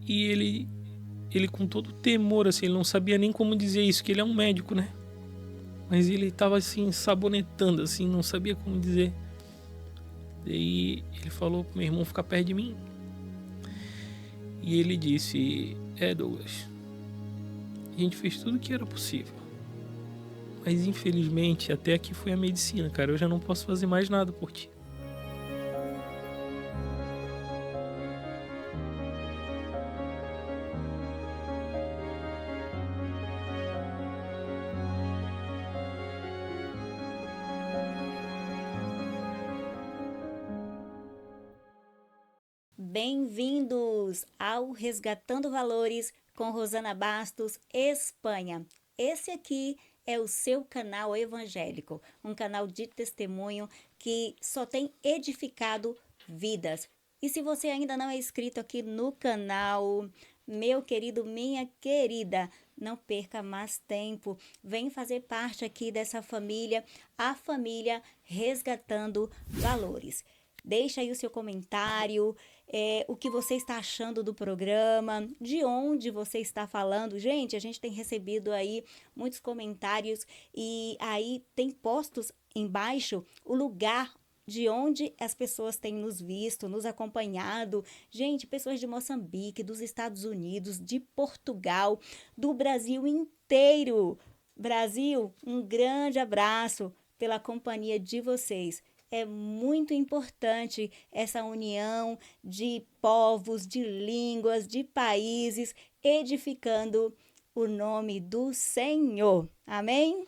E ele com todo temor, assim, ele não sabia nem como dizer isso, que ele é um médico, né? Mas ele tava assim, sabonetando, assim, não sabia como dizer. Daí ele falou pro meu irmão ficar perto de mim. E ele disse: Douglas, a gente fez tudo o que era possível. Mas infelizmente até aqui foi a medicina, cara. Eu já não posso fazer mais nada por ti. Bem-vindos ao Resgatando Valores com Rosana Bastos, Espanha. Esse aqui é o seu canal evangélico, um canal de testemunho que só tem edificado vidas. E se você ainda não é inscrito aqui no canal, meu querido, minha querida, não perca mais tempo. Vem fazer parte aqui dessa família, a família Resgatando Valores. Deixa aí o seu comentário, o que você está achando do programa, de onde você está falando. Gente, a gente tem recebido aí muitos comentários e aí tem postos embaixo o lugar de onde as pessoas têm nos visto, nos acompanhado. Gente, pessoas de Moçambique, dos Estados Unidos, de Portugal, do Brasil inteiro. Brasil, um grande abraço pela companhia de vocês. É muito importante essa união de povos, de línguas, de países, edificando o nome do Senhor. Amém?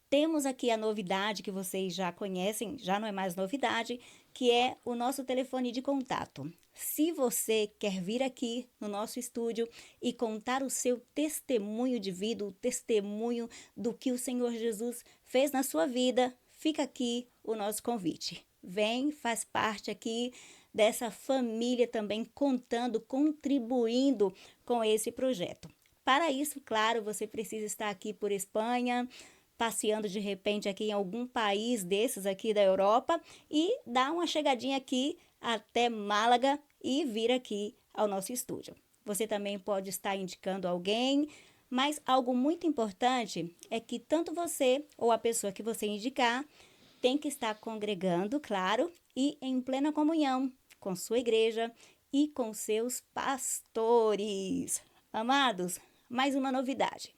Temos aqui a novidade que vocês já conhecem, já não é mais novidade, que é o nosso telefone de contato. Se você quer vir aqui no nosso estúdio e contar o seu testemunho de vida, o testemunho do que o Senhor Jesus fez na sua vida, fica aqui o nosso convite. Vem, faz parte aqui dessa família também, contando, contribuindo com esse projeto. Para isso, claro, você precisa estar aqui por Espanha, passeando de repente aqui em algum país desses aqui da Europa e dar uma chegadinha aqui até Málaga e vir aqui ao nosso estúdio. Você também pode estar indicando alguém, mas algo muito importante é que tanto você ou a pessoa que você indicar tem que estar congregando, claro, e em plena comunhão com sua igreja e com seus pastores. Amados, mais uma novidade.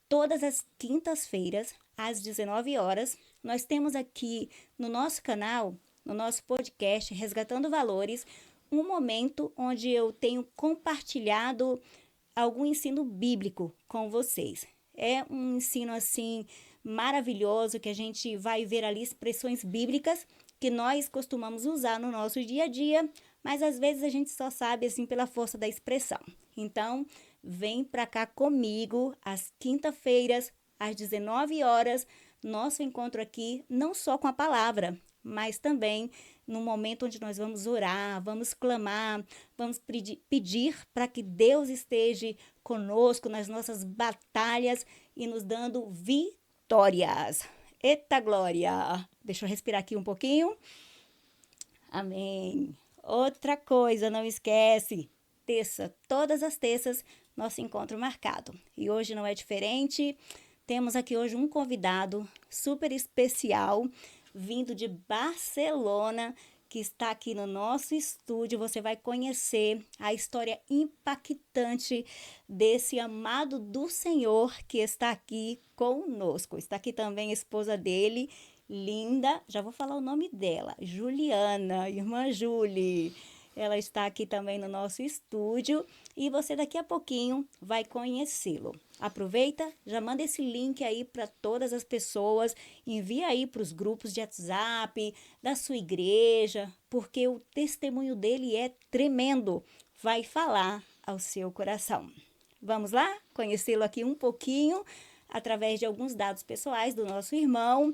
Todas as quintas-feiras, às 19 horas, nós temos aqui no nosso canal, no nosso podcast Resgatando Valores, um momento onde eu tenho compartilhado algum ensino bíblico com vocês. É um ensino assim maravilhoso que a gente vai ver ali expressões bíblicas que nós costumamos usar no nosso dia a dia, mas às vezes a gente só sabe assim pela força da expressão. Então, vem para cá comigo às quinta-feiras, às 19 horas, nosso encontro aqui, não só com a palavra, mas também no momento onde nós vamos orar, vamos clamar, vamos pedir para que Deus esteja conosco nas nossas batalhas e nos dando vitórias. Eita glória! Deixa eu respirar aqui um pouquinho. Amém. Outra coisa, não esquece, terça, todas as terças, nosso encontro marcado. E hoje não é diferente. Temos aqui hoje um convidado super especial, vindo de Barcelona, que está aqui no nosso estúdio. Você vai conhecer a história impactante desse amado do Senhor que está aqui conosco. Está aqui também a esposa dele, linda, já vou falar o nome dela, Juliana, irmã Julie. Ela está aqui também no nosso estúdio e você daqui a pouquinho vai conhecê-lo. Aproveita, já manda esse link aí para todas as pessoas, envia aí para os grupos de WhatsApp da sua igreja, porque o testemunho dele é tremendo, vai falar ao seu coração. Vamos lá conhecê-lo aqui um pouquinho através de alguns dados pessoais do nosso irmão.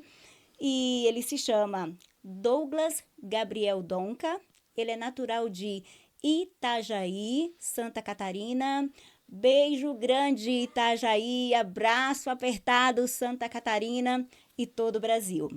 E ele se chama Douglas Gabriel Donca. Ele é natural de Itajaí, Santa Catarina. Beijo grande, Itajaí. Abraço apertado, Santa Catarina e todo o Brasil.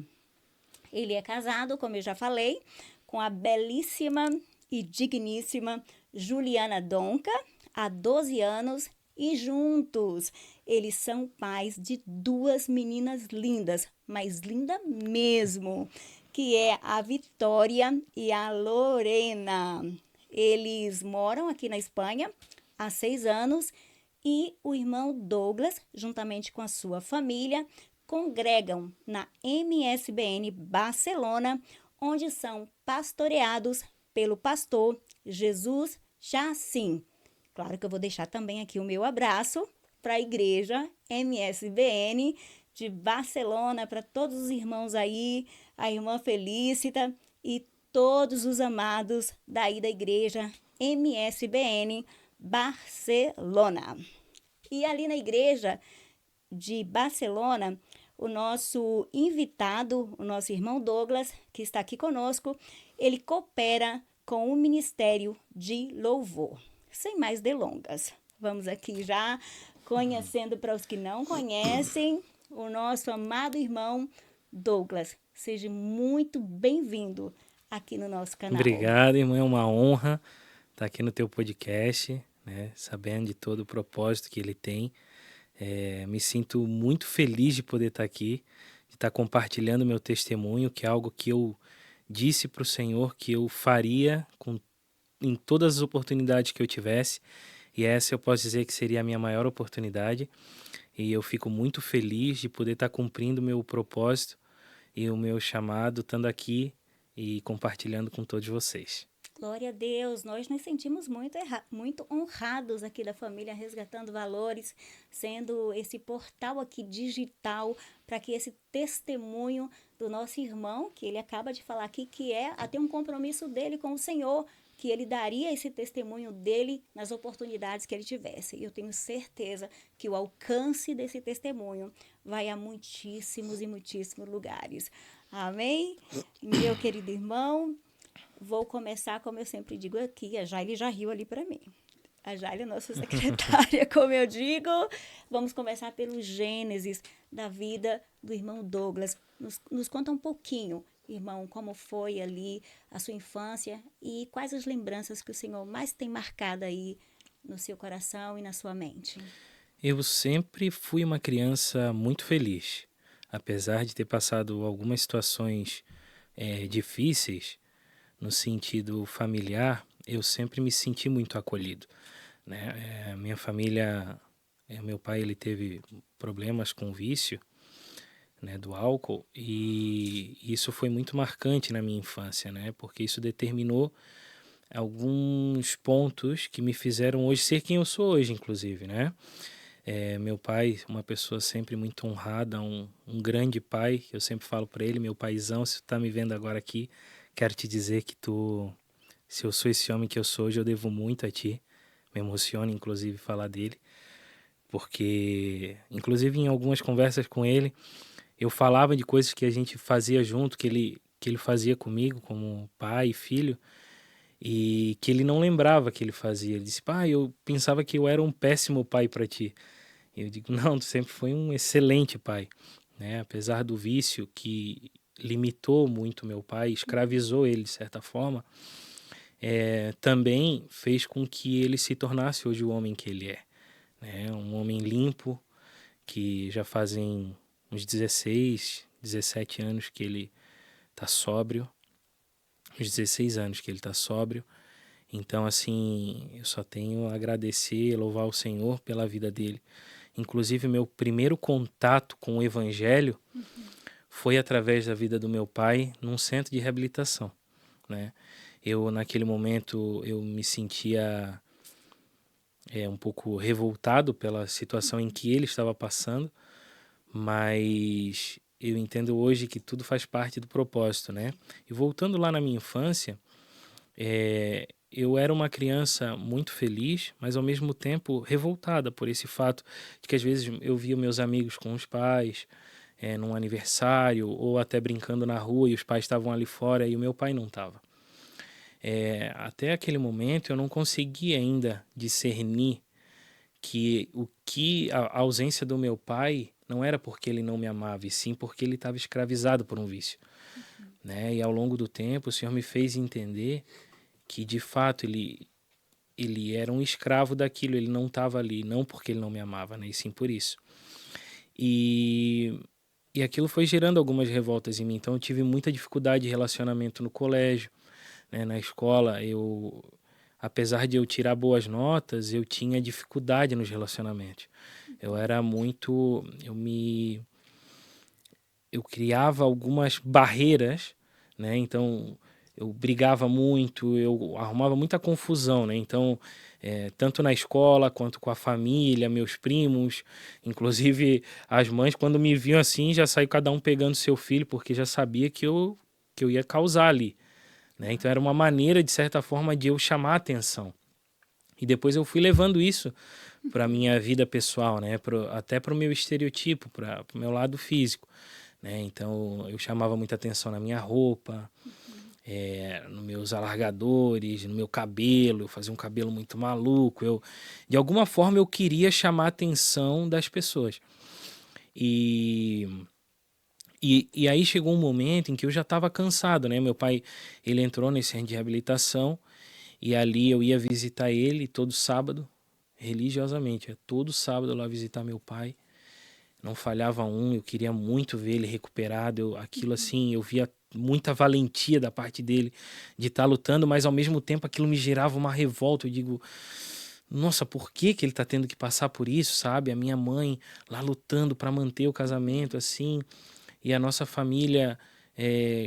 Ele é casado, como eu já falei, com a belíssima e digníssima Juliana Donca, há 12 anos, e juntos eles são pais de 2 meninas lindas, mas linda mesmo, que é a Vitória e a Lorena. Eles moram aqui na Espanha há 6 anos e o irmão Douglas, juntamente com a sua família, congregam na MSBN Barcelona, onde são pastoreados pelo pastor Jesus Chassin. Claro que eu vou deixar também aqui o meu abraço para a igreja MSBN de Barcelona, para todos os irmãos aí, a irmã Felicita e todos os amados daí da igreja MSBN Barcelona. E ali na igreja de Barcelona, o nosso invitado, o nosso irmão Douglas, que está aqui conosco, ele coopera com o Ministério de Louvor. Sem mais delongas, vamos aqui já conhecendo para os que não conhecem o nosso amado irmão Douglas. Seja muito bem-vindo aqui no nosso canal. Obrigado, irmão. É uma honra estar aqui no teu podcast, né? Sabendo de todo o propósito que ele tem. Me sinto muito feliz de poder estar aqui, de estar compartilhando meu testemunho, que é algo que eu disse para o Senhor que eu faria em todas as oportunidades que eu tivesse. E essa eu posso dizer que seria a minha maior oportunidade. E eu fico muito feliz de poder estar cumprindo o meu propósito e o meu chamado, estando aqui e compartilhando com todos vocês. Glória a Deus, nós nos sentimos muito honrados aqui da família Resgatando Valores, sendo esse portal aqui digital para que esse testemunho do nosso irmão, que ele acaba de falar aqui, que é até um compromisso dele com o Senhor, que ele daria esse testemunho dele nas oportunidades que ele tivesse. E eu tenho certeza que o alcance desse testemunho vai a muitíssimos e muitíssimos lugares. Amém? Meu querido irmão, vou começar, como eu sempre digo aqui, a Jaile já riu ali para mim. A Jaile é nossa secretária, como eu digo. Vamos começar pelo Gênesis da vida do irmão Douglas. Nos conta um pouquinho, irmão, como foi ali a sua infância e quais as lembranças que o Senhor mais tem marcado aí no seu coração e na sua mente. Eu sempre fui uma criança muito feliz. Apesar de ter passado algumas situações difíceis, no sentido familiar, eu sempre me senti muito acolhido, né? Minha família, meu pai ele teve problemas com vício, né, do álcool, e isso foi muito marcante na minha infância, né? Porque isso determinou alguns pontos que me fizeram hoje ser quem eu sou hoje, inclusive, né? Meu pai, uma pessoa sempre muito honrada, um grande pai, eu sempre falo para ele, meu paizão, se tu tá me vendo agora aqui, quero te dizer que se eu sou esse homem que eu sou hoje, eu devo muito a ti. Me emociona, inclusive, falar dele, porque, inclusive, em algumas conversas com ele, eu falava de coisas que a gente fazia junto, que ele fazia comigo, como pai e filho, e que ele não lembrava que ele fazia. Ele disse, pai, eu pensava que eu era um péssimo pai para ti. E eu digo, não, tu sempre foi um excelente pai, né? Apesar do vício que limitou muito meu pai, escravizou ele de certa forma, também fez com que ele se tornasse hoje o homem que ele é, né? Um homem limpo, que já fazem uns 16, 17 anos que ele está sóbrio, uns 16 anos que ele está sóbrio. Então, assim, eu só tenho a agradecer, louvar o Senhor pela vida dele. Inclusive, meu primeiro contato com o Evangelho foi através da vida do meu pai num centro de reabilitação, né? Naquele momento, eu me sentia um pouco revoltado pela situação em que ele estava passando, mas eu entendo hoje que tudo faz parte do propósito, né? E voltando lá na minha infância, eu era uma criança muito feliz, mas ao mesmo tempo revoltada por esse fato de que às vezes eu via meus amigos com os pais, num aniversário, ou até brincando na rua e os pais estavam ali fora e o meu pai não estava. Até aquele momento eu não conseguia ainda discernir que a ausência do meu pai não era porque ele não me amava, e sim porque ele estava escravizado por um vício, né? E ao longo do tempo o Senhor me fez entender que de fato ele ele era um escravo daquilo, ele não estava ali, não porque ele não me amava, né? E sim por isso. E, e aquilo foi gerando algumas revoltas em mim. Então eu tive muita dificuldade de relacionamento no colégio, né? Na escola, apesar de eu tirar boas notas, eu tinha dificuldade nos relacionamentos. Eu era muito, eu criava algumas barreiras, né? Então eu brigava muito, eu arrumava muita confusão, né? Então, tanto na escola quanto com a família, meus primos, inclusive as mães, quando me viam assim, já saiu cada um pegando seu filho, porque já sabia que eu ia causar ali, né? Então era uma maneira, de certa forma, de eu chamar a atenção. E depois eu fui levando isso para minha vida pessoal, né? Até para o meu estereotipo, para o meu lado físico, né? Então eu chamava muita atenção na minha roupa, nos meus alargadores, no meu cabelo. Eu fazia um cabelo muito maluco. De alguma forma eu queria chamar a atenção das pessoas. E e aí chegou um momento em que eu já estava cansado, né? Meu pai, ele entrou nesse centro de reabilitação e ali eu ia visitar ele todo sábado, religiosamente. Todo sábado eu lá visitar meu pai. Não falhava um, eu queria muito ver ele recuperado. Aquilo assim, eu via muita valentia da parte dele de estar lutando, mas ao mesmo tempo aquilo me gerava uma revolta. Eu digo, nossa, por que que ele está tendo que passar por isso, sabe? A minha mãe lá lutando para manter o casamento, assim, e a nossa família,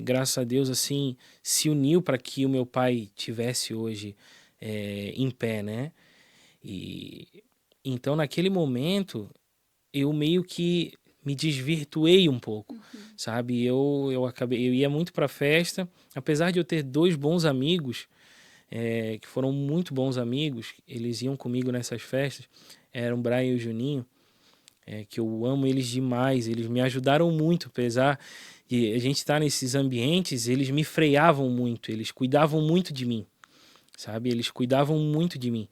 graças a Deus, assim, se uniu para que o meu pai tivesse hoje em pé, né? E então, naquele momento, eu meio que me desvirtuei um pouco, sabe? Eu ia muito para festa, apesar de eu ter dois bons amigos, que foram muito bons amigos, eles iam comigo nessas festas, eram o Brian e o Juninho, que eu amo eles demais, eles me ajudaram muito, apesar de a gente estar nesses ambientes, eles me freavam muito, eles cuidavam muito de mim, sabe? Eles cuidavam muito de mim.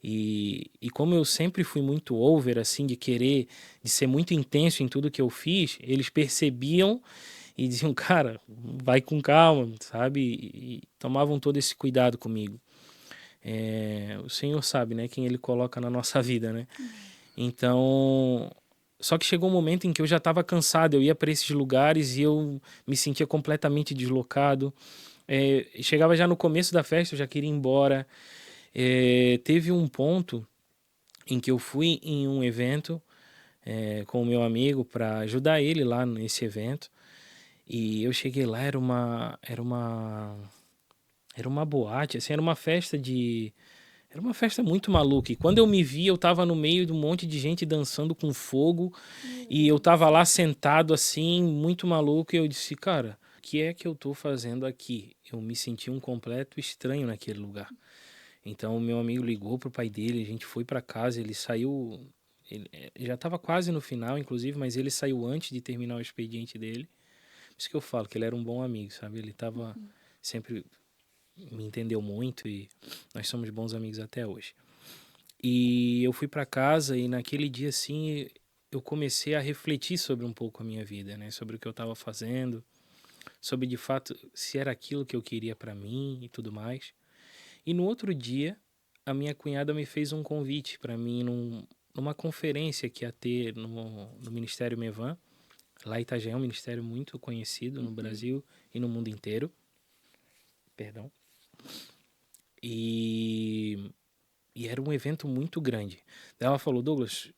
E como eu sempre fui muito over, assim, de ser muito intenso em tudo que eu fiz, eles percebiam e diziam, cara, vai com calma, sabe? E tomavam todo esse cuidado comigo. O Senhor sabe, né, quem Ele coloca na nossa vida, né? Então, só que chegou um momento em que eu já estava cansado, eu ia para esses lugares e eu me sentia completamente deslocado. Chegava já no começo da festa, eu já queria ir embora. Teve um ponto em que eu fui em um evento com o meu amigo para ajudar ele lá nesse evento. E eu cheguei lá, era uma boate, assim, era uma festa muito maluca. E quando eu me vi, eu tava no meio de um monte de gente dançando com fogo e eu tava lá sentado assim, muito maluco, e eu disse, cara, o que é que eu tô fazendo aqui? Eu me senti um completo estranho naquele lugar. Então o meu amigo ligou pro pai dele, a gente foi para casa, ele saiu, ele já estava quase no final, inclusive, mas ele saiu antes de terminar o expediente dele. Por isso que eu falo que ele era um bom amigo, sabe? Ele tava sempre me entendeu muito e nós somos bons amigos até hoje. E eu fui para casa e naquele dia assim eu comecei a refletir sobre um pouco a minha vida, né? Sobre o que eu estava fazendo, sobre de fato se era aquilo que eu queria para mim e tudo mais. E no outro dia, a minha cunhada me fez um convite para mim numa conferência que ia ter no Ministério Mevan. Lá em Itajaí é um ministério muito conhecido no Brasil e no mundo inteiro. Perdão. E era um evento muito grande. Ela falou, Douglas,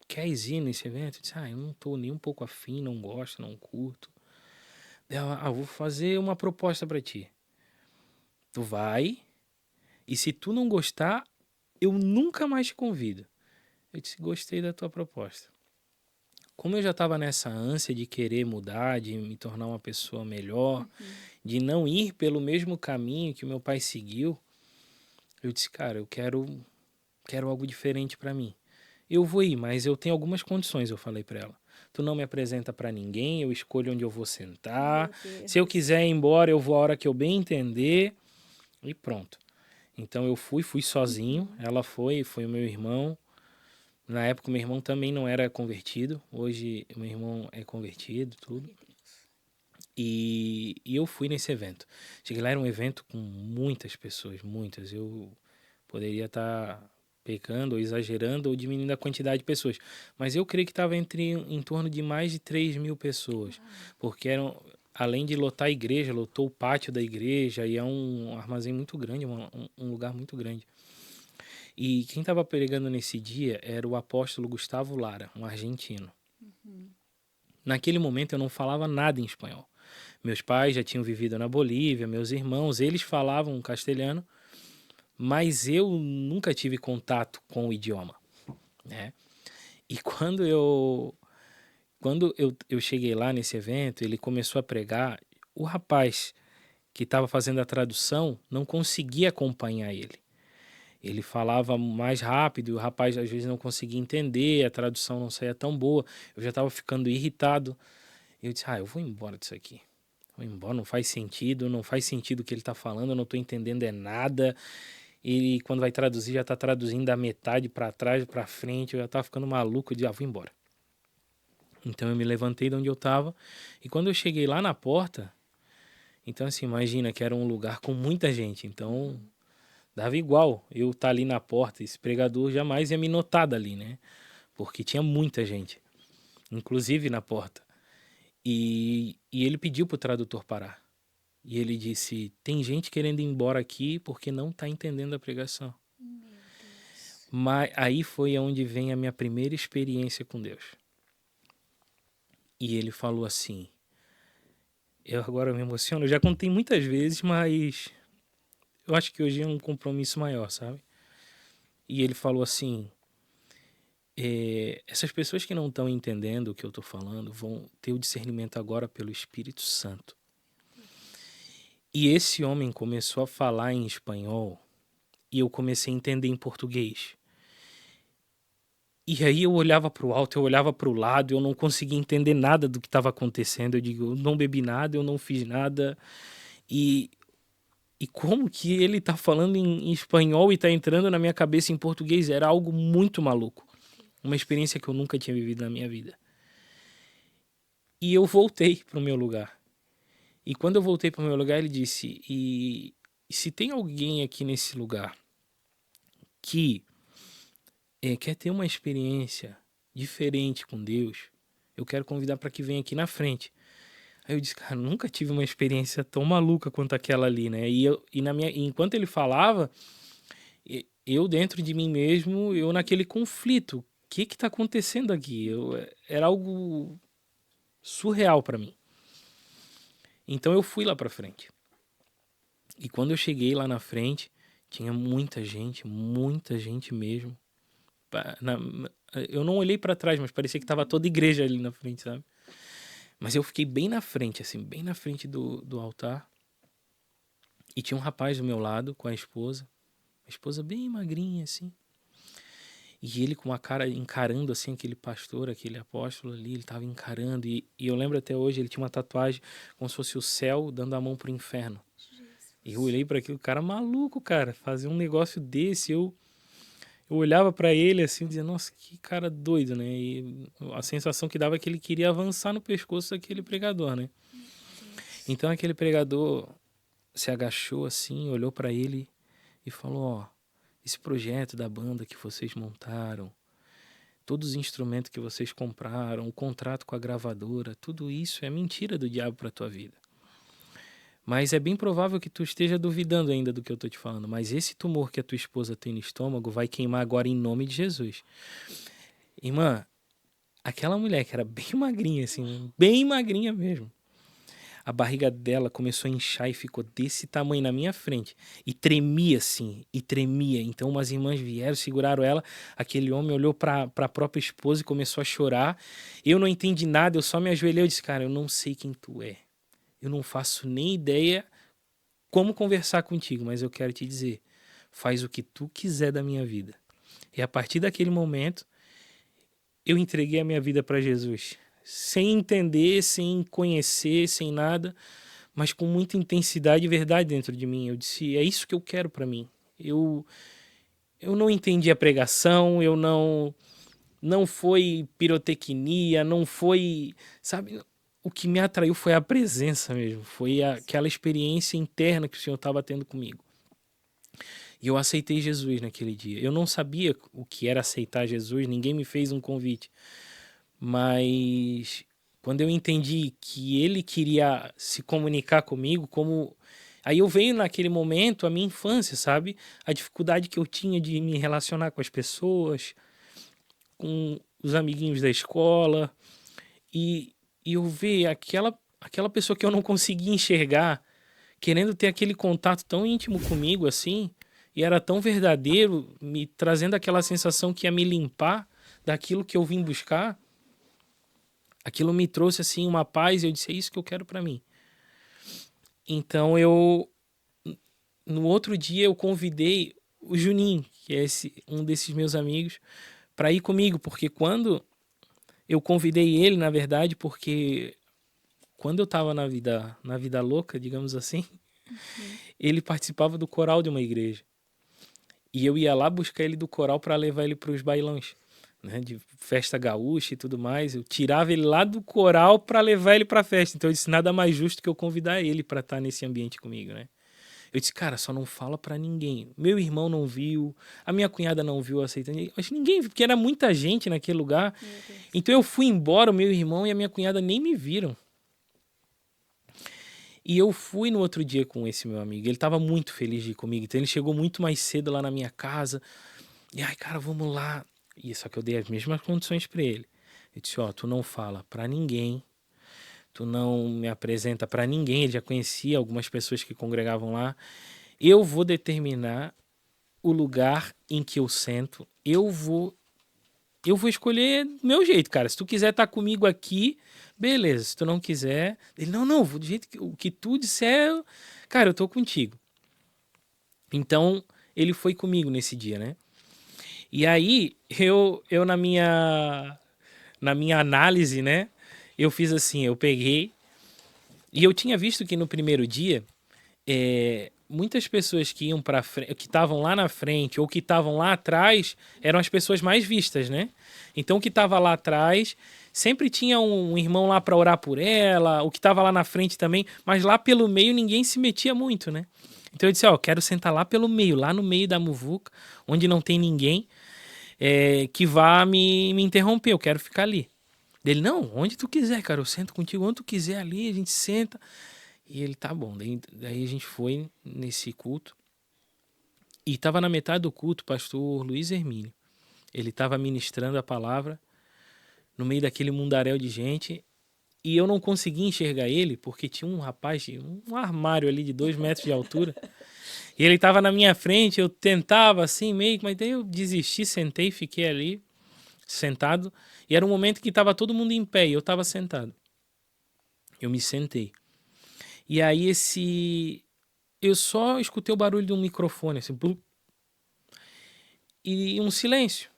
quer ir nesse evento? Eu disse, eu não tô nem um pouco afim, não gosto, não curto. Ela, vou fazer uma proposta para ti. Tu vai, e se tu não gostar, eu nunca mais te convido. Eu disse, gostei da tua proposta. Como eu já estava nessa ânsia de querer mudar, de me tornar uma pessoa melhor, de não ir pelo mesmo caminho que o meu pai seguiu, eu disse, cara, eu quero algo diferente para mim. Eu vou ir, mas eu tenho algumas condições, eu falei para ela. Tu não me apresenta para ninguém, eu escolho onde eu vou sentar. Se eu quiser ir embora, eu vou a hora que eu bem entender e pronto. Então eu fui sozinho, ela foi o meu irmão. Na época, meu irmão também não era convertido. Hoje, meu irmão é convertido, tudo. E eu fui nesse evento. Cheguei lá, era um evento com muitas pessoas, muitas. Eu Poderia estar pecando, ou exagerando, ou diminuindo a quantidade de pessoas. Mas eu creio que estava em torno de mais de 3.000 pessoas. Porque além de lotar a igreja, lotou o pátio da igreja, e é um armazém muito grande, um lugar muito grande. E quem estava pregando nesse dia era o apóstolo Gustavo Lara, um argentino. Naquele momento eu não falava nada em espanhol. Meus pais já tinham vivido na Bolívia, meus irmãos, eles falavam castelhano, mas eu nunca tive contato com o idioma, né? E quando eu cheguei lá nesse evento, ele começou a pregar, o rapaz que estava fazendo a tradução não conseguia acompanhar ele. Ele falava mais rápido, e o rapaz às vezes não conseguia entender, a tradução não saía tão boa. Eu já estava ficando irritado. Eu disse, eu vou embora disso aqui. Vou embora, não faz sentido o que ele está falando, eu não estou entendendo nada. E quando vai traduzir, já está traduzindo da metade para trás, para frente, eu já estava ficando maluco, eu disse, vou embora. Então eu me levantei de onde eu estava, e quando eu cheguei lá na porta, então assim, imagina que era um lugar com muita gente, então dava igual eu estar ali na porta, esse pregador jamais ia me notar dali, né? Porque tinha muita gente, inclusive na porta. E ele pediu para o tradutor parar. E ele disse, tem gente querendo ir embora aqui porque não está entendendo a pregação. Mas aí foi onde vem a minha primeira experiência com Deus. E ele falou assim, eu agora me emociono, eu já contei muitas vezes, mas eu acho que hoje é um compromisso maior, sabe? E ele falou assim, essas pessoas que não estão entendendo o que eu estou falando vão ter o discernimento agora pelo Espírito Santo. E esse homem começou a falar em espanhol e eu comecei a entender em português. E aí eu olhava para o alto, eu olhava para o lado, eu não conseguia entender nada do que estava acontecendo. Eu digo, eu não bebi nada, eu não fiz nada. E como que ele tá falando em espanhol e tá entrando na minha cabeça em português? Era algo muito maluco. Uma experiência que eu nunca tinha vivido na minha vida. E eu voltei pro meu lugar. E quando eu voltei pro meu lugar, ele disse, e se tem alguém aqui nesse lugar que quer ter uma experiência diferente com Deus, eu quero convidar para que venha aqui na frente. Aí eu disse, cara, nunca tive uma experiência tão maluca quanto aquela ali, né? Enquanto ele falava, eu dentro de mim mesmo, eu naquele conflito. O que tá acontecendo aqui? Era algo surreal para mim. Então eu fui lá para frente. E quando eu cheguei lá na frente, tinha muita gente mesmo. Eu não olhei para trás, mas parecia que tava toda a igreja ali na frente, sabe? Mas eu fiquei bem na frente, assim, bem na frente do altar. E tinha um rapaz do meu lado com a esposa bem magrinha, assim. E ele com uma cara encarando, assim, aquele pastor, aquele apóstolo ali, ele tava encarando. E eu lembro até hoje, ele tinha uma tatuagem como se fosse o céu dando a mão pro inferno. E eu olhei para aquilo, cara maluco, cara, fazer um negócio desse, eu olhava para ele assim, dizia, nossa, que cara doido, né? E a sensação que dava é que ele queria avançar no pescoço daquele pregador, né? Então aquele pregador se agachou assim, olhou para ele e falou, ó, esse projeto da banda que vocês montaram, todos os instrumentos que vocês compraram, o contrato com a gravadora, tudo isso é mentira do diabo para tua vida. Mas é bem provável que tu esteja duvidando ainda do que eu tô te falando. Mas esse tumor que a tua esposa tem no estômago vai queimar agora em nome de Jesus. Irmã, aquela mulher que era bem magrinha, assim, bem magrinha mesmo. A barriga dela começou a inchar e ficou desse tamanho na minha frente. E tremia assim, e tremia. Então umas irmãs vieram, seguraram ela. Aquele homem olhou para a própria esposa e começou a chorar. Eu não entendi nada, eu só me ajoelhei e disse, cara, eu não sei quem tu é. Eu não faço nem ideia como conversar contigo, mas eu quero te dizer, faz o que tu quiser da minha vida. E a partir daquele momento, eu entreguei a minha vida para Jesus. Sem entender, sem conhecer, sem nada, mas com muita intensidade e verdade dentro de mim. Eu disse, é isso que eu quero para mim. Eu não entendi a pregação, não foi pirotecnia, não foi, sabe, o que me atraiu foi a presença mesmo, foi aquela experiência interna que o Senhor estava tendo comigo. E eu aceitei Jesus naquele dia. Eu não sabia o que era aceitar Jesus, ninguém me fez um convite. Mas quando eu entendi que ele queria se comunicar comigo, como. Aí eu veio naquele momento a minha infância, sabe? A dificuldade que eu tinha de me relacionar com as pessoas, com os amiguinhos da escola. E eu ver aquela pessoa que eu não conseguia enxergar, querendo ter aquele contato tão íntimo comigo assim, e era tão verdadeiro, me trazendo aquela sensação que ia me limpar daquilo que eu vim buscar. Aquilo me trouxe assim uma paz e eu disse, é isso que eu quero para mim. Então no outro dia eu convidei o Juninho, que é um desses meus amigos, para ir comigo, porque quando eu convidei ele, na verdade, porque quando eu estava na vida louca, digamos assim, ele participava do coral de uma igreja. E eu ia lá buscar ele do coral para levar ele para os bailões, né, de festa gaúcha e tudo mais. Eu tirava ele lá do coral para levar ele para a festa. Então eu disse, nada mais justo que eu convidar ele para estar nesse ambiente comigo, né? Eu disse, cara, só não fala para ninguém. Meu irmão não viu, a minha cunhada não viu aceitando. Acho que ninguém viu, porque era muita gente naquele lugar. Então eu fui embora, o meu irmão e a minha cunhada nem me viram. E eu fui no outro dia com esse meu amigo. Ele estava muito feliz de ir comigo. Então ele chegou muito mais cedo lá na minha casa. E ai, cara, vamos lá. E só que eu dei as mesmas condições para ele. Eu disse, ó, tu não fala para ninguém. Tu não me apresenta para ninguém. Ele já conhecia algumas pessoas que congregavam lá. Eu vou determinar o lugar em que eu sento. Eu vou escolher do meu jeito, cara. Se tu quiser estar comigo aqui, beleza. Se tu não quiser... Ele, não, vou do jeito que, o que tu disser, cara, eu tô contigo. Então, ele foi comigo nesse dia, né? E aí, eu na minha análise, né? Eu fiz assim, eu peguei... E eu tinha visto que no primeiro dia, muitas pessoas que iam para frente, que estavam lá na frente ou que estavam lá atrás, eram as pessoas mais vistas, né? Então o que estava lá atrás sempre tinha um irmão lá para orar por ela, o que estava lá na frente também, mas lá pelo meio ninguém se metia muito, né? Então eu disse, ó, quero sentar lá pelo meio, lá no meio da muvuca, onde não tem ninguém que vá me interromper, eu quero ficar ali. Ele, não, onde tu quiser, cara, eu sento contigo onde tu quiser ali, a gente senta. E ele, tá bom. Daí a gente foi nesse culto. E tava na metade do culto o pastor Luiz Hermínio. Ele tava ministrando a palavra no meio daquele mundaréu de gente. E eu não conseguia enxergar ele, porque tinha um rapaz, um armário ali de 2 metros de altura. E ele tava na minha frente, eu tentava assim meio, mas daí eu desisti, sentei, fiquei ali, sentado. E era um momento que tava todo mundo em pé e eu tava sentado. Eu me sentei. E aí eu só escutei o barulho de um microfone, assim, blum, e um silêncio.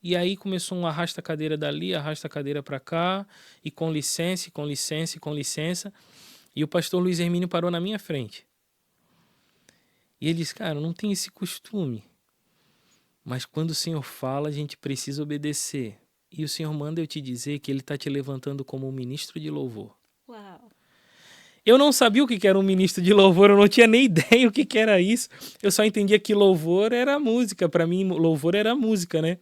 E aí começou um arrasta a cadeira dali, arrasta a cadeira para cá, e com licença, com licença, com licença. E o pastor Luiz Hermínio parou na minha frente. E ele disse, cara, eu não tenho esse costume, mas quando o Senhor fala, a gente precisa obedecer. E o Senhor manda eu te dizer que ele está te levantando como um ministro de louvor. Uau! Eu não sabia o que era um ministro de louvor, eu não tinha nem ideia o que era isso. Eu só entendia que louvor era música. Para mim, louvor era música, né?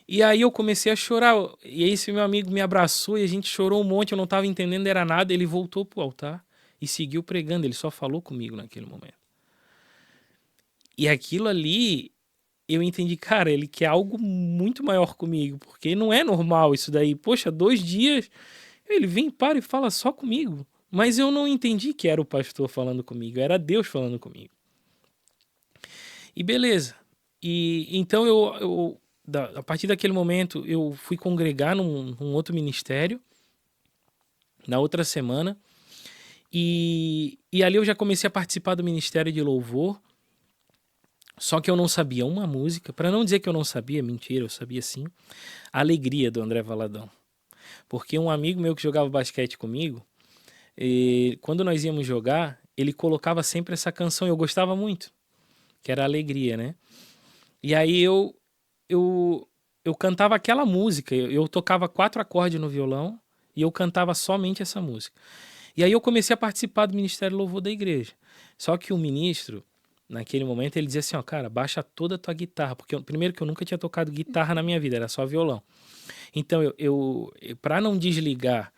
E aí eu comecei a chorar. E aí esse meu amigo me abraçou e a gente chorou um monte. Eu não estava entendendo, era nada. Ele voltou pro altar e seguiu pregando. Ele só falou comigo naquele momento. E aquilo ali, eu entendi, cara, ele quer algo muito maior comigo. Porque não é normal isso daí. Poxa, 2 dias, ele vem, para e fala só comigo. Mas eu não entendi que era o pastor falando comigo, era Deus falando comigo. E beleza. E então a partir daquele momento eu fui congregar num outro ministério na outra semana. E ali eu já comecei a participar do ministério de louvor. Só que eu não sabia uma música. Para não dizer que eu não sabia, mentira, eu sabia sim. A Alegria, do André Valadão. Porque um amigo meu que jogava basquete comigo, quando nós íamos jogar, ele colocava sempre essa canção, eu gostava muito, que era Alegria, né? E aí eu cantava aquela música, eu tocava 4 acordes no violão e eu cantava somente essa música. E aí eu comecei a participar do Ministério Louvor da igreja. Só que o ministro, naquele momento ele dizia assim, ó, cara, baixa toda a tua guitarra, porque primeiro que eu nunca tinha tocado guitarra na minha vida, era só violão. Então eu para não desligar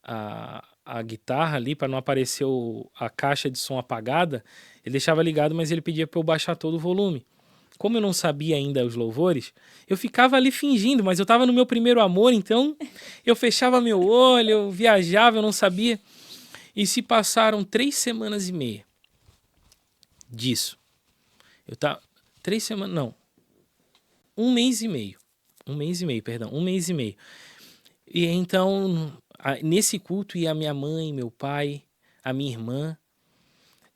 a guitarra ali, para não aparecer a caixa de som apagada, ele deixava ligado, mas ele pedia para eu baixar todo o volume. Como eu não sabia ainda os louvores, eu ficava ali fingindo, mas eu estava no meu primeiro amor, então eu fechava meu olho, eu viajava, eu não sabia. E se passaram 3 semanas e meia disso. Eu tava 3 semanas, não. 1 mês e meio. 1 mês e meio, perdão. 1 mês e meio. E então, nesse culto ia a minha mãe, meu pai, a minha irmã.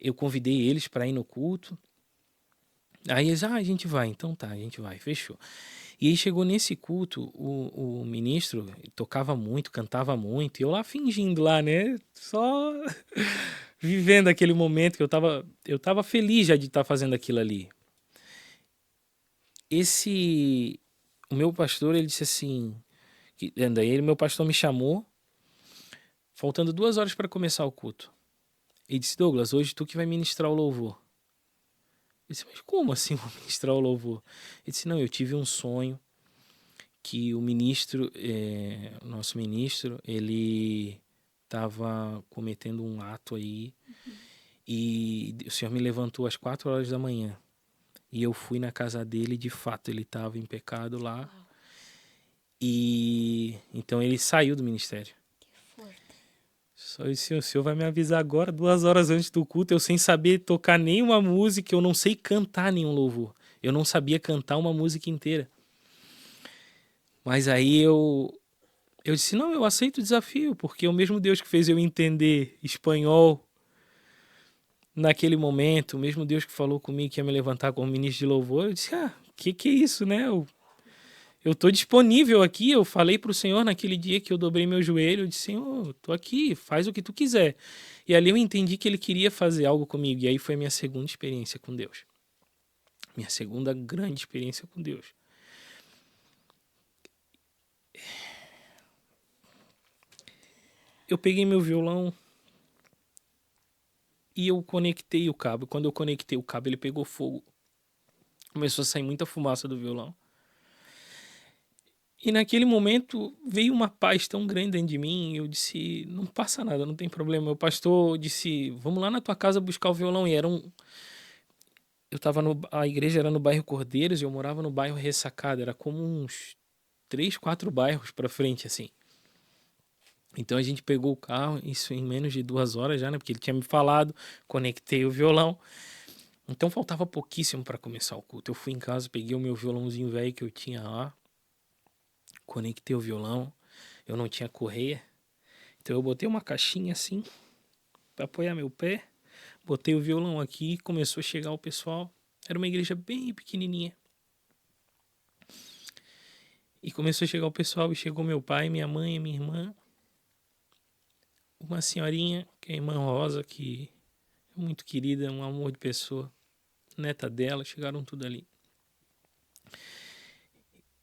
Eu convidei eles para ir no culto. Aí eles, a gente vai. Então tá, a gente vai. Fechou. E aí chegou nesse culto, o ministro tocava muito, cantava muito. E eu lá fingindo lá, né? Só vivendo aquele momento que eu tava feliz já de estar fazendo aquilo ali. O meu pastor, ele disse assim, daí meu pastor me chamou, faltando 2 horas para começar o culto. Ele disse, Douglas, hoje tu que vai ministrar o louvor. Eu disse, mas como assim vou ministrar o louvor? Ele disse, não, eu tive um sonho que o ministro, nosso ministro, ele estava cometendo um ato aí e o Senhor me levantou às 4 horas da manhã. E eu fui na casa dele, de fato, ele estava em pecado lá. E então ele saiu do ministério. Só disse, o senhor vai me avisar agora, 2 horas antes do culto, eu sem saber tocar nenhuma música, eu não sei cantar nenhum louvor. Eu não sabia cantar uma música inteira. Mas aí eu disse, não, eu aceito o desafio, porque o mesmo Deus que fez eu entender espanhol naquele momento, o mesmo Deus que falou comigo que ia me levantar como ministro de louvor, eu disse, que é isso, né? Eu tô disponível aqui, eu falei pro Senhor naquele dia que eu dobrei meu joelho, eu disse, Senhor, tô aqui, faz o que tu quiser. E ali eu entendi que ele queria fazer algo comigo, e aí foi a minha segunda experiência com Deus. Minha segunda grande experiência com Deus. Eu peguei meu violão e eu conectei o cabo. Quando eu conectei o cabo, ele pegou fogo. Começou a sair muita fumaça do violão. E naquele momento veio uma paz tão grande dentro de mim, eu disse, não passa nada, não tem problema. O pastor disse, vamos lá na tua casa buscar o violão. E a igreja era no bairro Cordeiros e eu morava no bairro Ressacada, era como uns 3, 4 bairros pra frente, assim. Então a gente pegou o carro, isso em menos de 2 horas já, né? Porque ele tinha me falado, conectei o violão. Então faltava pouquíssimo para começar o culto. Eu fui em casa, peguei o meu violãozinho velho que eu tinha lá, conectei o violão, eu não tinha correia, então eu botei uma caixinha assim, para apoiar meu pé, botei o violão aqui, começou a chegar o pessoal, era uma igreja bem pequenininha, e começou a chegar o pessoal, e chegou meu pai, minha mãe, minha irmã, uma senhorinha, que é a irmã Rosa, que é muito querida, um amor de pessoa, neta dela, chegaram tudo ali.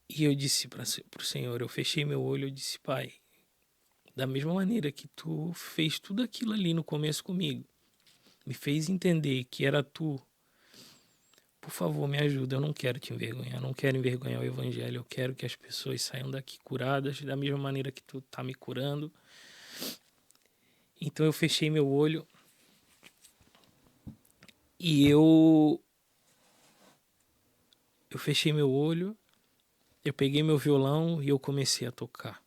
E eu disse pro Senhor, eu fechei meu olho, eu disse, Pai, da mesma maneira que tu fez tudo aquilo ali no começo comigo, me fez entender que era tu, por favor, me ajuda, eu não quero te envergonhar, não quero envergonhar o evangelho, eu quero que as pessoas saiam daqui curadas da mesma maneira que tu tá me curando. Então eu fechei meu olho e eu fechei meu olho, eu peguei meu violão e eu comecei a tocar.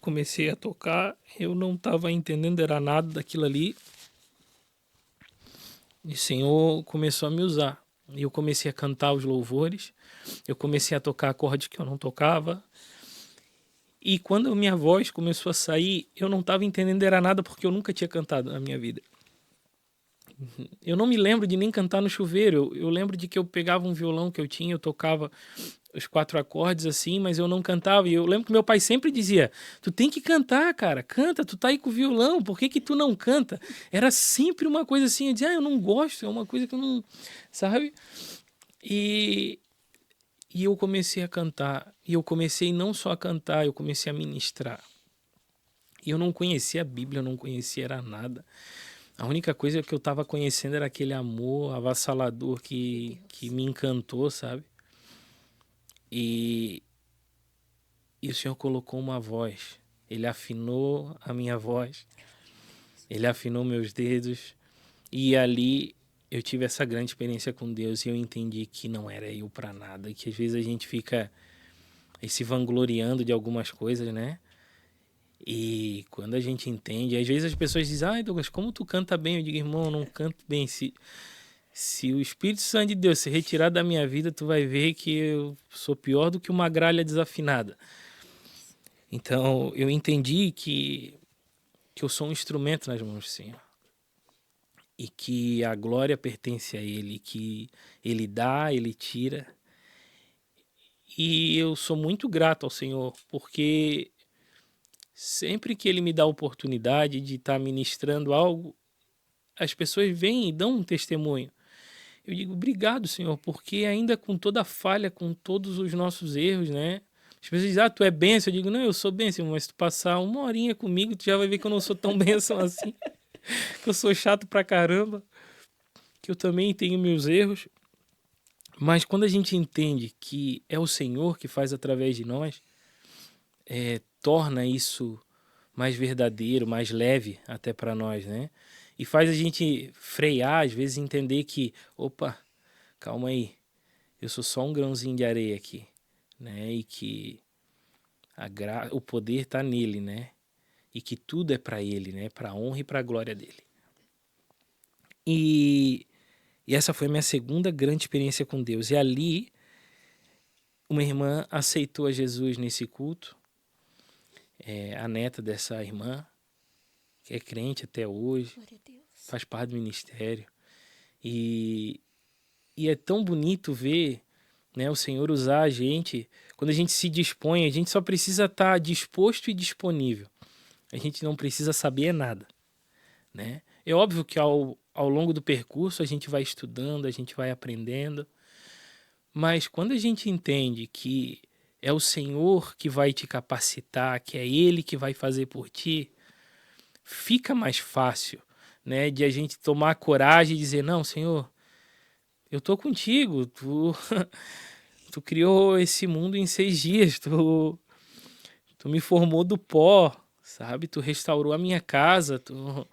Comecei a tocar, eu não estava entendendo, era nada daquilo ali. E o Senhor começou a me usar. E eu comecei a cantar os louvores, eu comecei a tocar acordes que eu não tocava. E quando a minha voz começou a sair, eu não estava entendendo, era nada, porque eu nunca tinha cantado na minha vida. Eu não me lembro de nem cantar no chuveiro, eu lembro de que eu pegava um violão que eu tinha, eu tocava os 4 acordes assim, mas eu não cantava. E eu lembro que meu pai sempre dizia, tu tem que cantar, cara, canta, tu tá aí com o violão, por que tu não canta? Era sempre uma coisa assim, eu dizia, eu não gosto, é uma coisa que eu não, sabe? E eu comecei a cantar, e eu comecei não só a cantar, eu comecei a ministrar. E eu não conhecia a Bíblia, eu não conhecia era nada. A única coisa que eu tava conhecendo era aquele amor avassalador Meu que Deus. me encantou, sabe? E, e o Senhor colocou uma voz. Ele afinou a minha voz, ele afinou meus dedos. E ali eu tive essa grande experiência com Deus e eu entendi que não era eu pra nada. Que às vezes a gente fica se vangloriando de algumas coisas, né? E quando a gente entende, às vezes as pessoas dizem, ai Douglas, como tu canta bem? Eu digo, irmão, eu não canto bem. Se o Espírito Santo de Deus se retirar da minha vida, tu vai ver que eu sou pior do que uma gralha desafinada. Então eu entendi que eu sou um instrumento nas mãos do Senhor. E que a glória pertence a Ele, que Ele dá, Ele tira. E eu sou muito grato ao Senhor, porque sempre que Ele me dá a oportunidade de estar ministrando algo, as pessoas vêm e dão um testemunho. Eu digo, obrigado, Senhor, porque ainda com toda a falha, com todos os nossos erros, né? As pessoas dizem, tu é bênção. Eu digo, não, eu sou bênção, mas se tu passar uma horinha comigo, tu já vai ver que eu não sou tão bênção assim, que eu sou chato pra caramba, que eu também tenho meus erros. Mas quando a gente entende que é o Senhor que faz através de nós, torna isso mais verdadeiro, mais leve até para nós, né? E faz a gente frear, às vezes entender que, opa, calma aí, eu sou só um grãozinho de areia aqui, né? E que o poder está nele, né? E que tudo é para ele, né? Para a honra e para a glória dele. E, e essa foi a minha segunda grande experiência com Deus. E ali, uma irmã aceitou a Jesus nesse culto, a neta dessa irmã, que é crente até hoje, Glória a Deus. faz parte do ministério. E, e é tão bonito ver, né, o Senhor usar a gente. Quando a gente se dispõe, a gente só precisa estar disposto e disponível. A gente não precisa saber nada, né? É óbvio que ao longo do percurso a gente vai estudando, a gente vai aprendendo, mas quando a gente entende que é o Senhor que vai te capacitar, que é Ele que vai fazer por ti, fica mais fácil, né, de a gente tomar coragem e dizer, não, Senhor, eu tô contigo, tu criou esse mundo em 6 dias, tu me formou do pó, sabe, tu restaurou a minha casa, tu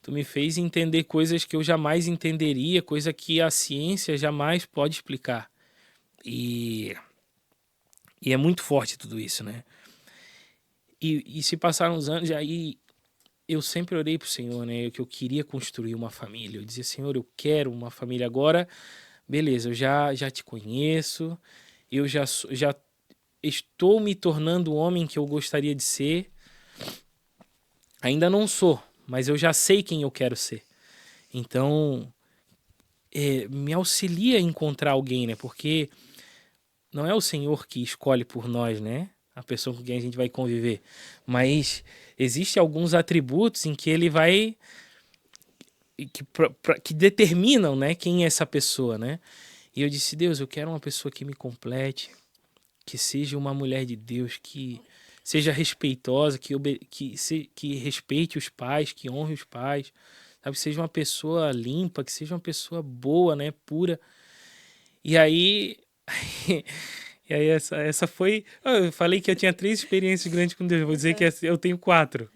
me fez entender coisas que eu jamais entenderia, coisa que a ciência jamais pode explicar. E, e é muito forte tudo isso, né? E se passaram os anos, aí eu sempre orei pro Senhor, né? Que eu queria construir uma família. Eu dizia, Senhor, eu quero uma família. Agora, beleza, eu já te conheço, eu já estou me tornando o homem que eu gostaria de ser. Ainda não sou, mas eu já sei quem eu quero ser. Então, me auxilia a encontrar alguém, né? Porque não é o Senhor que escolhe por nós, né? A pessoa com quem a gente vai conviver. Mas existem alguns atributos em que ele vai que determinam, né, quem é essa pessoa, né? E eu disse, Deus, eu quero uma pessoa que me complete, que seja uma mulher de Deus, que seja respeitosa, que respeite os pais, que honre os pais, sabe? Que seja uma pessoa limpa, que seja uma pessoa boa, né, pura. E aí, e aí essa foi, eu falei que eu tinha 3 experiências grandes com Deus, vou dizer que eu tenho 4.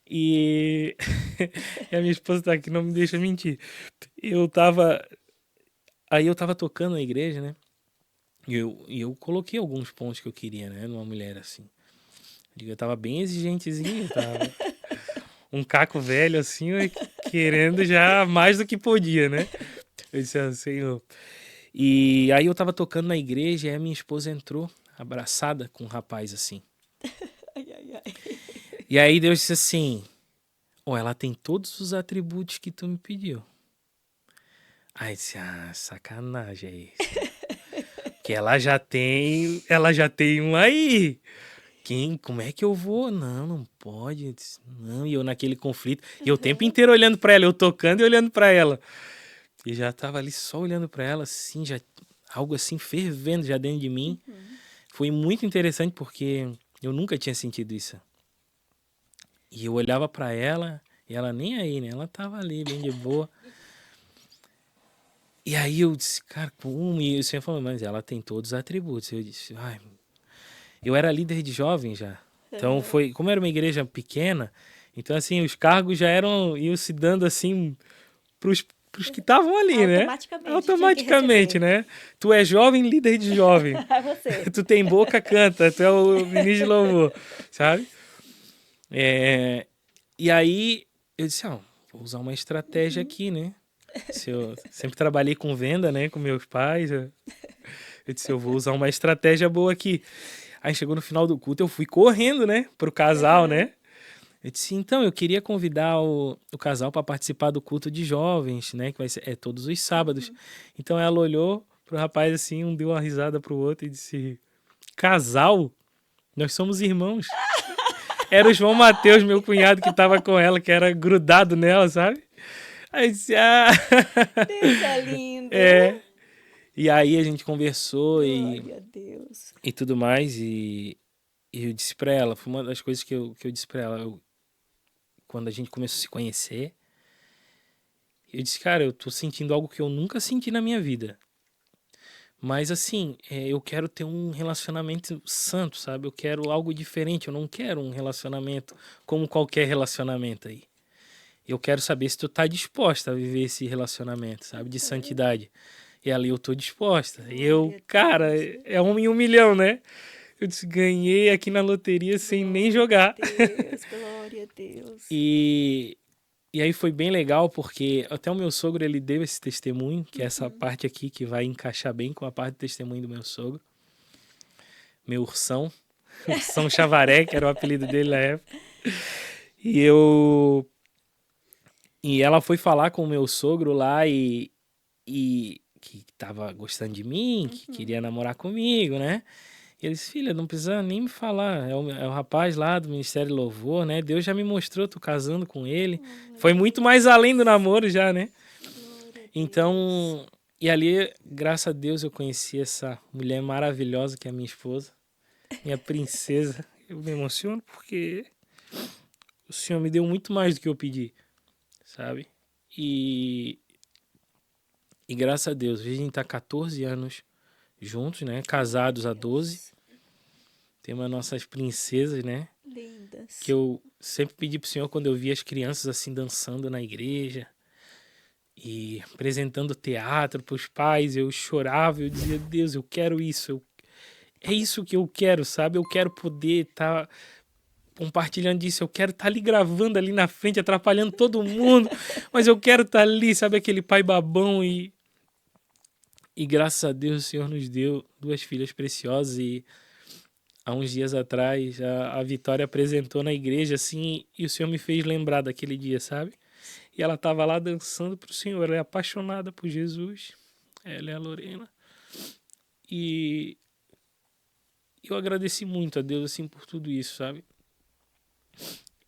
E, e a minha esposa tá aqui, não me deixa mentir. Eu tava, aí eu tava tocando na igreja, né? E eu coloquei alguns pontos que eu queria, né, numa mulher assim. Eu tava bem exigentezinho, tava um caco velho assim, querendo já mais do que podia, né? Eu disse assim, Senhor. E aí eu tava tocando na igreja e a minha esposa entrou abraçada com um rapaz assim. Ai, ai, ai. E aí Deus disse assim, ela tem todos os atributos que tu me pediu. Aí eu disse, sacanagem é isso. Que ela já tem um aí. Como é que eu vou? Não pode. Eu disse, não, e eu naquele conflito. E eu o tempo inteiro olhando pra ela, eu tocando e olhando pra ela. E já tava ali só olhando pra ela, assim, já algo assim fervendo já dentro de mim. Foi muito interessante porque eu nunca tinha sentido isso. E eu olhava pra ela E ela nem aí, né? Ela tava ali, bem de boa. E aí eu disse, cara, como? E o Senhor falou, mas ela tem todos os atributos. Eu disse, ai, eu era líder de jovens já. Então Aham. como era uma igreja pequena, então assim, os cargos já iam se dando assim pros que estavam ali, né? Automaticamente tinha que Automaticamente, receber. né? Tu é jovem, líder de jovem. Você. Tu tem boca, canta. Tu é o ministro de louvor, sabe? É, e aí eu disse, vou usar uma estratégia aqui, né? Se eu sempre trabalhei com venda, né, com meus pais, eu disse, eu vou usar uma estratégia boa aqui. Aí chegou no final do culto, eu fui correndo, né, pro casal, Aham. né? Eu disse, então, eu queria convidar o casal para participar do culto de jovens, né, que vai ser todos os sábados. Uhum. Então ela olhou pro rapaz assim, um deu uma risada pro outro e disse, casal? Nós somos irmãos. Era o João Mateus, meu cunhado, que tava com ela, que era grudado nela, sabe? Aí eu disse, Deus é lindo. é. E aí a gente conversou Glória a Deus. e tudo mais, e eu disse pra ela, foi uma das coisas que eu disse pra ela, quando a gente começou a se conhecer, eu disse, cara, eu tô sentindo algo que eu nunca senti na minha vida. Mas assim, eu quero ter um relacionamento santo, sabe? Eu quero algo diferente, eu não quero um relacionamento como qualquer relacionamento aí. Eu quero saber se tu tá disposta a viver esse relacionamento, sabe? De santidade. E ali eu tô disposta. E eu, Glória a cara, Deus. é um em um milhão, né? Eu disse, ganhei aqui na loteria sem nem Glória a jogar. Deus. Glória a Deus. E, e aí foi bem legal, porque até o meu sogro, ele deu esse testemunho, que é essa Uhum. parte aqui que vai encaixar bem com a parte do testemunho do meu sogro. Meu ursão. Ursão Chavaré, que era o apelido dele na época. E eu... E ela foi falar com o meu sogro lá e que tava gostando de mim, que Uhum. queria namorar comigo, né? E ele disse, filha, não precisa nem me falar, é o rapaz lá do Ministério do Louvor, né? Deus já me mostrou, tô casando com ele. Glória Foi a muito mais além do Deus. namoro já, né? Glória a Deus. Então, e ali, graças a Deus, eu conheci essa mulher maravilhosa que é a minha esposa, minha princesa. Eu me emociono porque o Senhor me deu muito mais do que eu pedi, sabe? E, e graças a Deus, a gente tá 14 anos juntos, né? Glória Casados há a 12. Deus. Temos as nossas princesas, né? Que Lindas. eu sempre pedi pro Senhor quando eu via as crianças assim dançando na igreja e apresentando teatro pros pais, eu chorava, eu dizia, Deus, eu quero isso, é isso que eu quero, sabe? Eu quero poder estar compartilhando disso, eu quero estar ali gravando ali na frente, atrapalhando todo mundo, mas eu quero estar ali, sabe? Aquele pai babão e graças a Deus o Senhor nos deu duas filhas preciosas e há uns dias atrás a Vitória apresentou na igreja assim e o Senhor me fez lembrar daquele dia, sabe? E ela tava lá dançando pro Senhor, ela é apaixonada por Jesus, ela é a Lorena. E eu agradeci muito a Deus assim por tudo isso, sabe?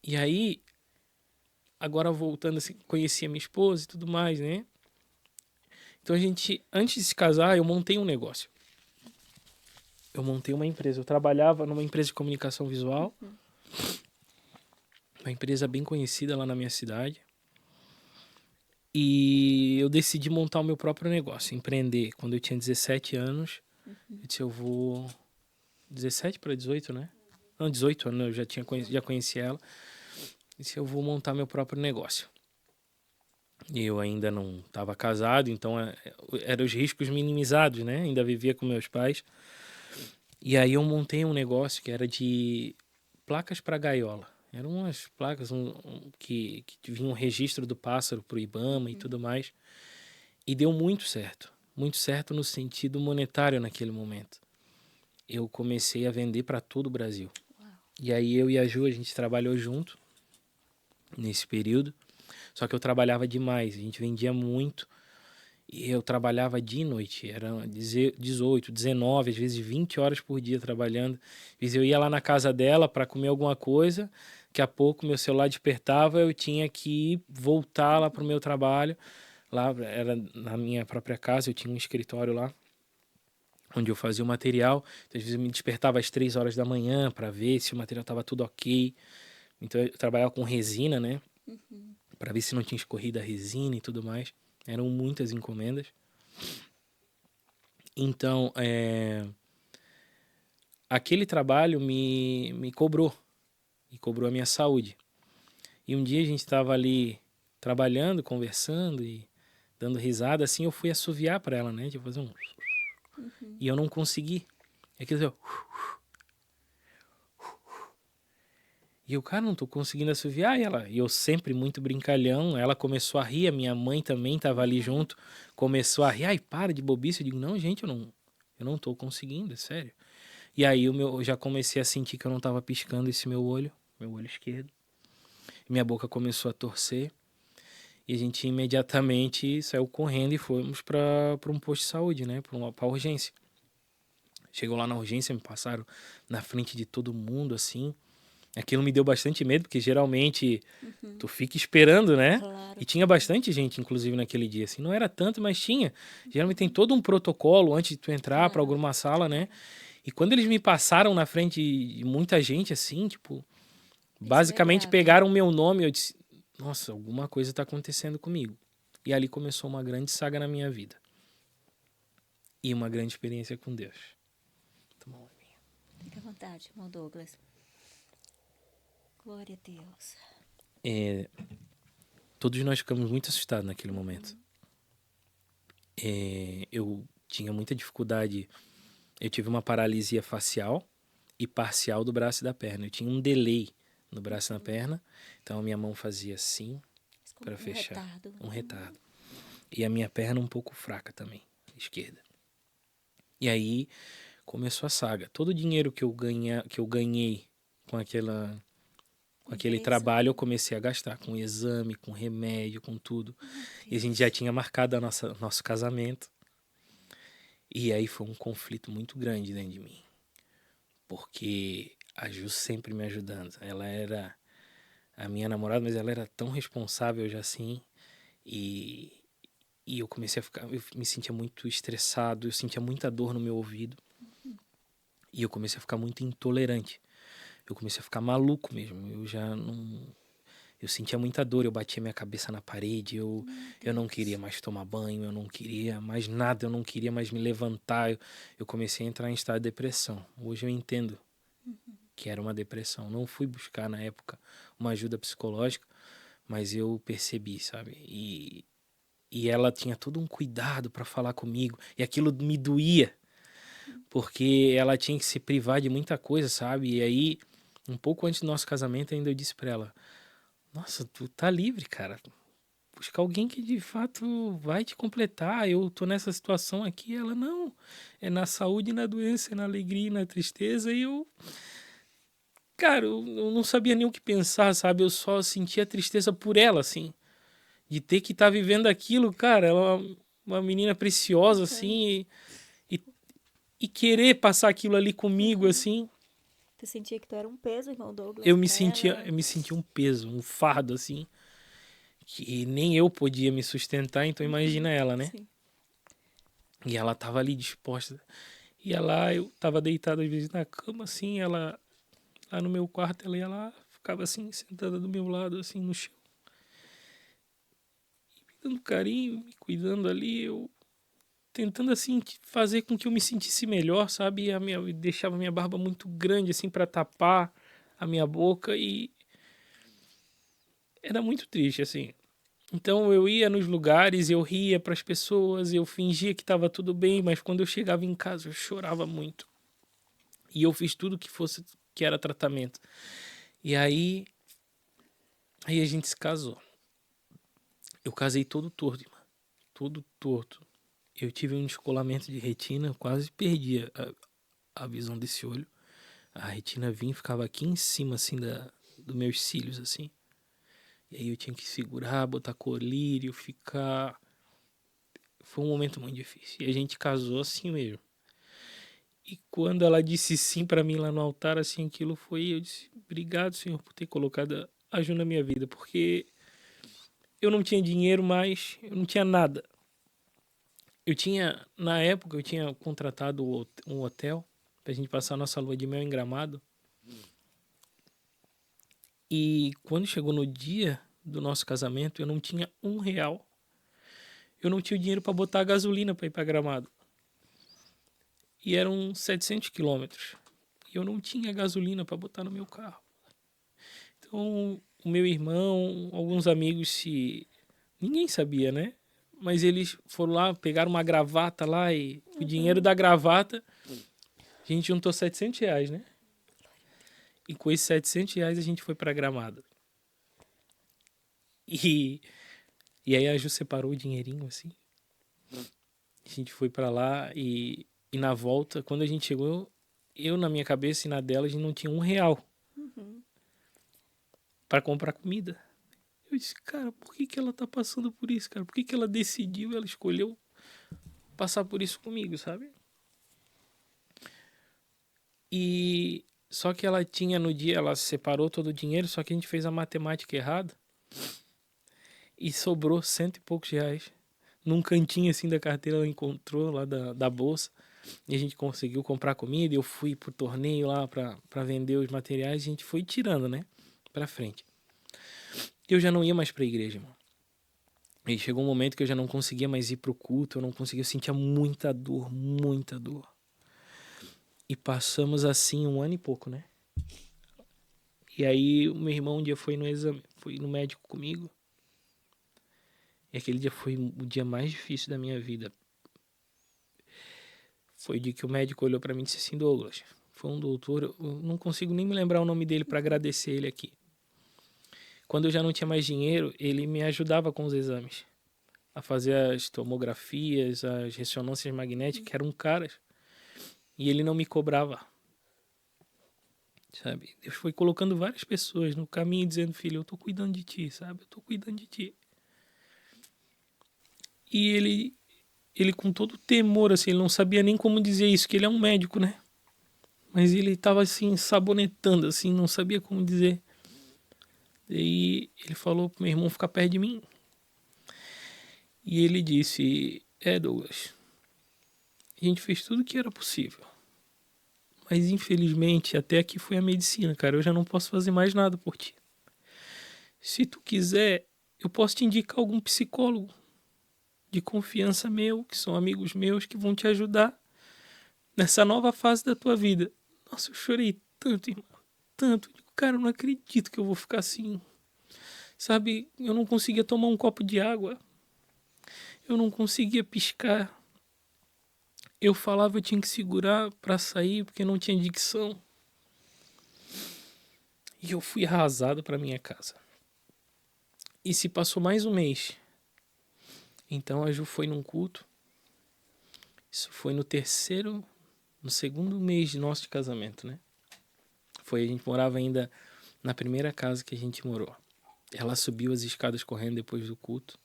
E aí, agora voltando assim, conheci a minha esposa e tudo mais, né? Então a gente, antes de se casar, eu montei um negócio. Eu montei uma empresa. Eu trabalhava numa empresa de comunicação visual, Uhum. uma empresa bem conhecida lá na minha cidade. E eu decidi montar o meu próprio negócio, empreender. Quando eu tinha 17 anos, Uhum. eu disse, eu vou 17 para 18, né? Não, 18 anos, eu já conheci ela. Disse, eu vou montar meu próprio negócio. E eu ainda não estava casado, então eram os riscos minimizados, né? Ainda vivia com meus pais. E aí eu montei um negócio que era de placas para gaiola. Eram umas placas que vinham um registro do pássaro pro IBAMA e Uhum. tudo mais. E deu muito certo. Muito certo no sentido monetário naquele momento. Eu comecei a vender para todo o Brasil. Uau. E aí eu e a Ju, a gente trabalhou junto nesse período. Só que eu trabalhava demais, a gente vendia muito. E eu trabalhava dia e noite, era 18, 19, às vezes 20 horas por dia trabalhando. Às vezes eu ia lá na casa dela para comer alguma coisa, daqui a pouco meu celular despertava, eu tinha que voltar lá para o meu trabalho. Lá era na minha própria casa, eu tinha um escritório lá, onde eu fazia o material. Então, às vezes eu me despertava às 3 horas da manhã para ver se o material estava tudo ok. Então eu trabalhava com resina, né? para ver se não tinha escorrido a resina e tudo mais. Eram muitas encomendas. Então, aquele trabalho me cobrou a minha saúde. E um dia a gente estava ali trabalhando, conversando e dando risada, assim, eu fui assoviar para ela, né, de fazer um... E eu não consegui. É aquilo assim, e eu, cara, não tô conseguindo assoviar. E eu sempre muito brincalhão, ela começou a rir, a minha mãe também tava ali junto, começou a rir. Ai, para de bobice. Eu digo, não, gente, eu não tô conseguindo, é sério. E aí eu já comecei a sentir que eu não tava piscando esse meu olho esquerdo. Minha boca começou a torcer. E a gente imediatamente saiu correndo e fomos para um posto de saúde, né? Pra urgência. Chegou lá na urgência, me passaram na frente de todo mundo, assim. Aquilo me deu bastante medo, porque geralmente tu fica esperando, né? Claro. E tinha bastante gente, inclusive, naquele dia. Assim, não era tanto, mas tinha. Geralmente tem todo um protocolo antes de tu entrar para alguma sala, né? E quando eles me passaram na frente de muita gente, assim, tipo... Basicamente grave. pegaram o meu nome e eu disse... Nossa, alguma coisa tá acontecendo comigo. E ali começou uma grande saga na minha vida. E uma grande experiência com Deus. Toma uma minha. Fica à vontade, irmão Douglas. Glória a Deus. Todos nós ficamos muito assustados naquele momento. Eu tinha muita dificuldade. Eu tive uma paralisia facial e parcial do braço e da perna. Eu tinha um delay no braço e na perna. Então a minha mão fazia assim para fechar. Retardo. Um retardo. E a minha perna um pouco fraca também, esquerda. E aí começou a saga. Todo o dinheiro que eu ganhei com aquele trabalho, eu comecei a gastar com exame, com remédio, com tudo. E a gente já tinha marcado nosso casamento. E aí foi um conflito muito grande dentro de mim. Porque a Ju sempre me ajudando. Ela era a minha namorada, mas ela era tão responsável já assim. E eu comecei a ficar... Eu me sentia muito estressado, eu sentia muita dor no meu ouvido. E eu comecei a ficar muito intolerante. Eu comecei a ficar maluco mesmo. Eu já não... Eu sentia muita dor, eu batia minha cabeça na parede, eu não queria mais tomar banho, eu não queria mais nada, eu não queria mais me levantar. Eu comecei a entrar em estado de depressão. Hoje eu entendo que era uma depressão. Não fui buscar na época uma ajuda psicológica, mas eu percebi, sabe? E ela tinha todo um cuidado para falar comigo, e aquilo me doía, porque ela tinha que se privar de muita coisa, sabe? E aí, um pouco antes do nosso casamento, ainda eu disse para ela: Nossa, tu tá livre, cara. Buscar alguém que de fato vai te completar. Eu tô nessa situação aqui. Ela, não. É na saúde e na doença, é na alegria e na tristeza. E eu... Cara, eu não sabia nem o que pensar, sabe? Eu só sentia tristeza por ela, assim. De ter que estar vivendo aquilo, cara. Ela é uma menina preciosa, assim. E querer passar aquilo ali comigo, assim. Tu sentia que tu era um peso, irmão Douglas? Eu me sentia um peso, um fardo, assim. Que nem eu podia me sustentar, então imagina ela, né? Sim. E ela tava ali disposta. E ela, eu tava deitado às vezes na cama, assim, ela lá no meu quarto, ela ia lá, ficava assim, sentada do meu lado, assim, no chão. Me dando carinho, me cuidando ali, eu tentando, assim, fazer com que eu me sentisse melhor, sabe? E eu deixava a minha barba muito grande, assim, pra tapar a minha boca e... Era muito triste, assim. Então eu ia nos lugares, eu ria para as pessoas, eu fingia que estava tudo bem, mas quando eu chegava em casa eu chorava muito. E eu fiz tudo que era tratamento. E aí a gente se casou. Eu casei todo torto, irmão. Todo torto. Eu tive um descolamento de retina, eu quase perdi a visão desse olho. A retina vinha e ficava aqui em cima, assim, dos meus cílios, assim. E aí eu tinha que segurar, botar colírio, ficar... Foi um momento muito difícil. E a gente casou assim mesmo. E quando ela disse sim pra mim lá no altar, assim, aquilo foi... Eu disse, obrigado, Senhor, por ter colocado a Ju na minha vida. Porque eu não tinha dinheiro mais, eu não tinha nada. Na época, eu tinha contratado um hotel pra gente passar nossa lua de mel em Gramado. E quando chegou no dia do nosso casamento, eu não tinha R$ 1. Eu não tinha o dinheiro para botar a gasolina para ir para Gramado. E eram 700 quilômetros. E eu não tinha gasolina para botar no meu carro. Então, o meu irmão, alguns amigos, ninguém sabia, né? Mas eles foram lá, pegaram uma gravata lá e o dinheiro da gravata, a gente juntou R$ 700, né? E com esses R$ 700 a gente foi para Gramado. E aí a Ju separou o dinheirinho assim. A gente foi para lá e na volta, quando a gente chegou, eu na minha cabeça e na dela, a gente não tinha R$ 1 para comprar comida. Eu disse, cara, por que ela tá passando por isso, cara? Por que ela decidiu, ela escolheu passar por isso comigo, sabe? E só que ela tinha no dia, ela separou todo o dinheiro, só que a gente fez a matemática errada e sobrou cento e poucos reais. Num cantinho assim da carteira ela encontrou lá da bolsa e a gente conseguiu comprar comida. Eu fui pro torneio lá pra vender os materiais e a gente foi tirando, né? Pra frente. Eu já não ia mais pra igreja, mano. E chegou um momento que eu já não conseguia mais ir pro culto, eu não conseguia, eu sentia muita dor, muita dor. E passamos assim 1 ano e pouco, né? E aí o meu irmão um dia foi no exame, foi no médico comigo. E aquele dia foi o dia mais difícil da minha vida. Foi o dia que o médico olhou pra mim e disse assim, Douglas, foi um doutor, eu não consigo nem me lembrar o nome dele pra agradecer ele aqui. Quando eu já não tinha mais dinheiro, ele me ajudava com os exames. A fazer as tomografias, as ressonâncias magnéticas, que eram caras. E ele não me cobrava. Sabe? Deus foi colocando várias pessoas no caminho dizendo, filho, eu tô cuidando de ti, sabe? Eu tô cuidando de ti. E ele com todo temor, assim, ele não sabia nem como dizer isso, que ele é um médico, né? Mas ele tava assim, sabonetando, assim, não sabia como dizer. E ele falou pro meu irmão ficar perto de mim. E ele disse, Douglas, a gente fez tudo o que era possível. Mas infelizmente, até aqui foi a medicina, cara. Eu já não posso fazer mais nada por ti. Se tu quiser, eu posso te indicar algum psicólogo de confiança meu, que são amigos meus, que vão te ajudar nessa nova fase da tua vida. Nossa, eu chorei tanto, irmão. Tanto. Cara, eu não acredito que eu vou ficar assim. Sabe, eu não conseguia tomar um copo de água. Eu não conseguia piscar. Eu falava, eu tinha que segurar pra sair, porque não tinha dicção. E eu fui arrasado pra minha casa. E se passou mais um mês. Então a Ju foi num culto. Isso foi no segundo mês de nosso casamento, né? A gente morava ainda na primeira casa que a gente morou. Ela subiu as escadas correndo depois do culto.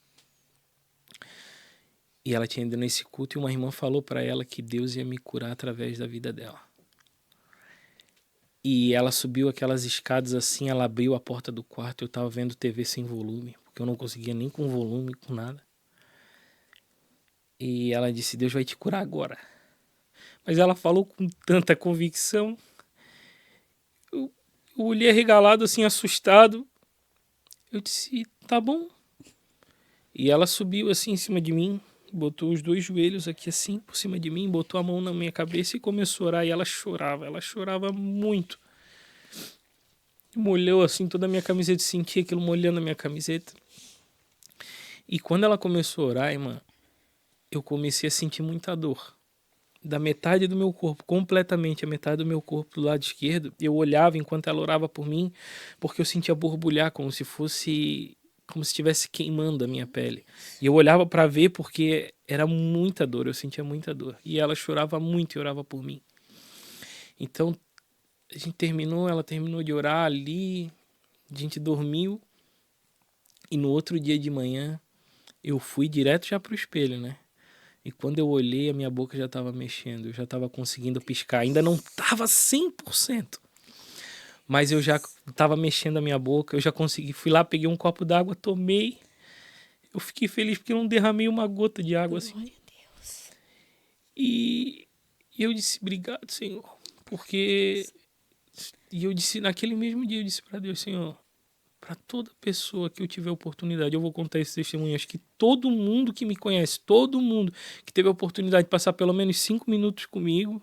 E ela tinha ido nesse culto e uma irmã falou pra ela que Deus ia me curar através da vida dela. E ela subiu aquelas escadas assim, ela abriu a porta do quarto, eu tava vendo TV sem volume, porque eu não conseguia nem com volume, com nada. E ela disse, Deus vai te curar agora. Mas ela falou com tanta convicção. Eu olhei arregalado assim, assustado. Eu disse, tá bom. E ela subiu assim em cima de mim, botou os dois joelhos aqui assim por cima de mim, botou a mão na minha cabeça e começou a orar. E ela chorava muito. Molhou assim toda a minha camiseta, sentia aquilo molhando a minha camiseta. E quando ela começou a orar, irmã, eu comecei a sentir muita dor. Da metade do meu corpo, completamente a metade do meu corpo do lado esquerdo, eu olhava enquanto ela orava por mim, porque eu sentia borbulhar como se estivesse queimando a minha pele. E eu olhava para ver porque era muita dor, eu sentia muita dor. E ela chorava muito e orava por mim. Então, ela terminou de orar ali, a gente dormiu. E no outro dia de manhã, eu fui direto já pro espelho, né? E quando eu olhei, a minha boca já estava mexendo, eu já estava conseguindo piscar. Ainda não estava 100%, mas eu já estava mexendo a minha boca, eu já consegui. Fui lá, peguei um copo d'água, tomei. Eu fiquei feliz porque eu não derramei uma gota de água assim. Glória a Deus. E eu disse, obrigado, Senhor. Porque... E eu disse, naquele mesmo dia, eu disse para Deus, Senhor, para toda pessoa que eu tiver oportunidade, eu vou contar esse testemunho. Acho que todo mundo que me conhece, todo mundo que teve a oportunidade de passar pelo menos 5 minutos comigo,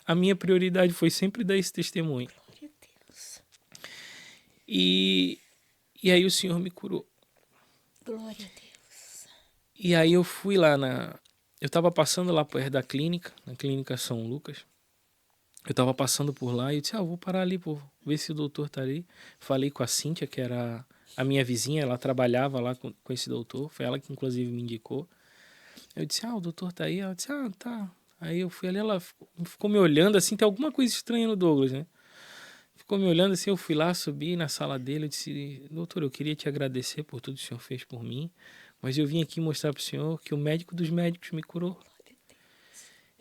a minha prioridade foi sempre dar esse testemunho. Glória a Deus. E aí o Senhor me curou. Glória a Deus. E aí eu fui lá eu tava passando lá perto da clínica, na clínica São Lucas. Eu tava passando por lá e eu disse, vou parar ali, por ver se o doutor tá ali. Falei com a Cíntia, que era a minha vizinha, ela trabalhava lá com esse doutor. Foi ela que inclusive me indicou. Eu disse, o doutor tá aí? Ela disse, tá. Aí eu fui ali, ela ficou me olhando assim, tem alguma coisa estranha no Douglas, né? Ficou me olhando assim, eu fui lá, subi na sala dele, eu disse, doutor, eu queria te agradecer por tudo que o senhor fez por mim, mas eu vim aqui mostrar pro senhor que o médico dos médicos me curou.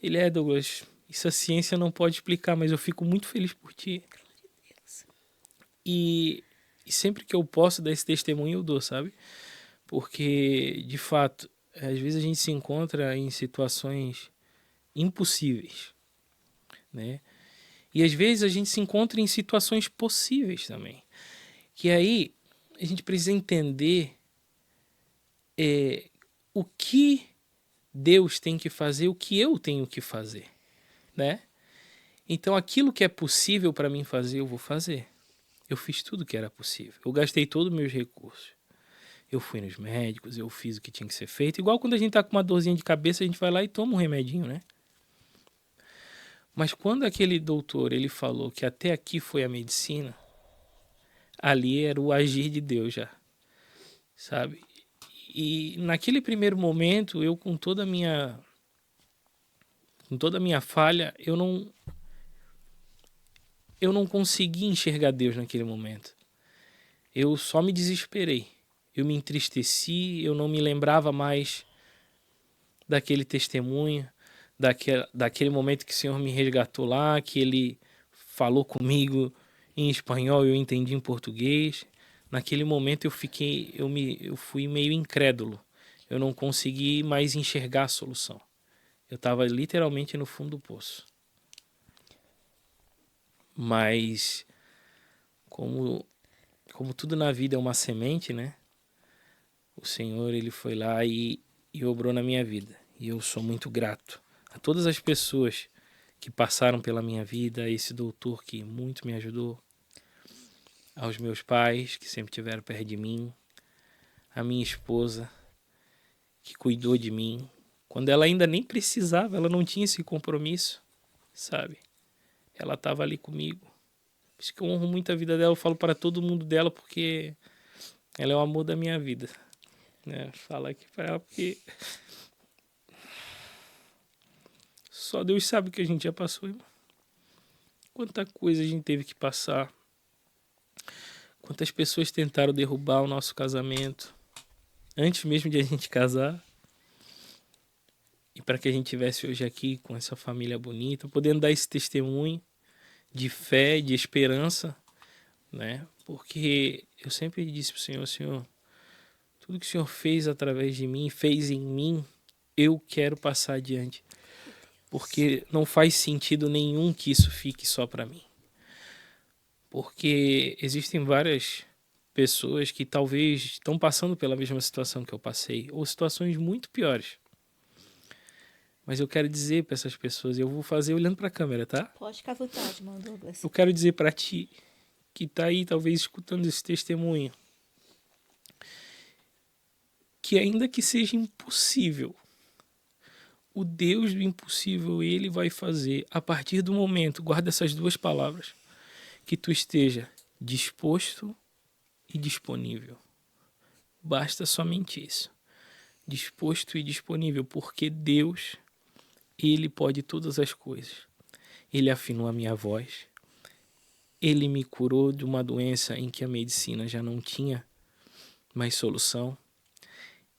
Ele Douglas, isso a ciência não pode explicar, mas eu fico muito feliz por ti. E sempre que eu posso dar esse testemunho, eu dou, sabe? Porque, de fato, às vezes a gente se encontra em situações impossíveis, né? E às vezes a gente se encontra em situações possíveis também. Que aí a gente precisa entender o que Deus tem que fazer, o que eu tenho que fazer, né? Então aquilo que é possível para mim fazer, eu vou fazer. Eu fiz tudo que era possível. Eu gastei todos os meus recursos. Eu fui nos médicos, eu fiz o que tinha que ser feito. Igual quando a gente tá com uma dorzinha de cabeça, a gente vai lá e toma um remedinho, né? Mas quando aquele doutor ele falou que até aqui foi a medicina, ali era o agir de Deus já, sabe? E naquele primeiro momento, eu com toda a minha falha, eu não consegui enxergar Deus naquele momento. Eu só me desesperei. Eu me entristeci, eu não me lembrava mais daquele testemunho, daquele momento que o Senhor me resgatou lá, que Ele falou comigo em espanhol e eu entendi em português. Naquele momento eu fui meio incrédulo. Eu não consegui mais enxergar a solução. Eu estava literalmente no fundo do poço. Mas como tudo na vida é uma semente, né? O Senhor, Ele foi lá e obrou na minha vida. E eu sou muito grato a todas as pessoas que passaram pela minha vida, a esse doutor que muito me ajudou, aos meus pais que sempre estiveram perto de mim, a minha esposa que cuidou de mim, quando ela ainda nem precisava, ela não tinha esse compromisso, sabe? Ela estava ali comigo. Por isso que eu honro muito a vida dela, eu falo para todo mundo dela porque ela é o amor da minha vida, né? Fala aqui para ela porque só Deus sabe o que a gente já passou, irmão. Quanta coisa a gente teve que passar. Quantas pessoas tentaram derrubar o nosso casamento antes mesmo de a gente casar. E para que a gente estivesse hoje aqui com essa família bonita, podendo dar esse testemunho de fé, de esperança, né? Porque eu sempre disse para o Senhor, Senhor, tudo que o Senhor fez através de mim, fez em mim, eu quero passar adiante. Porque não faz sentido nenhum que isso fique só para mim. Porque existem várias pessoas que talvez estão passando pela mesma situação que eu passei, ou situações muito piores. Mas eu quero dizer para essas pessoas, eu vou fazer olhando para a câmera, tá? Pode ficar à vontade, irmão Douglas. Eu quero dizer para ti, que tá aí talvez escutando esse testemunho, que ainda que seja impossível, o Deus do impossível, Ele vai fazer a partir do momento, guarda essas duas palavras, que tu esteja disposto e disponível. Basta somente isso. Disposto e disponível, porque Deus, Ele pode todas as coisas. Ele afinou a minha voz. Ele me curou de uma doença em que a medicina já não tinha mais solução.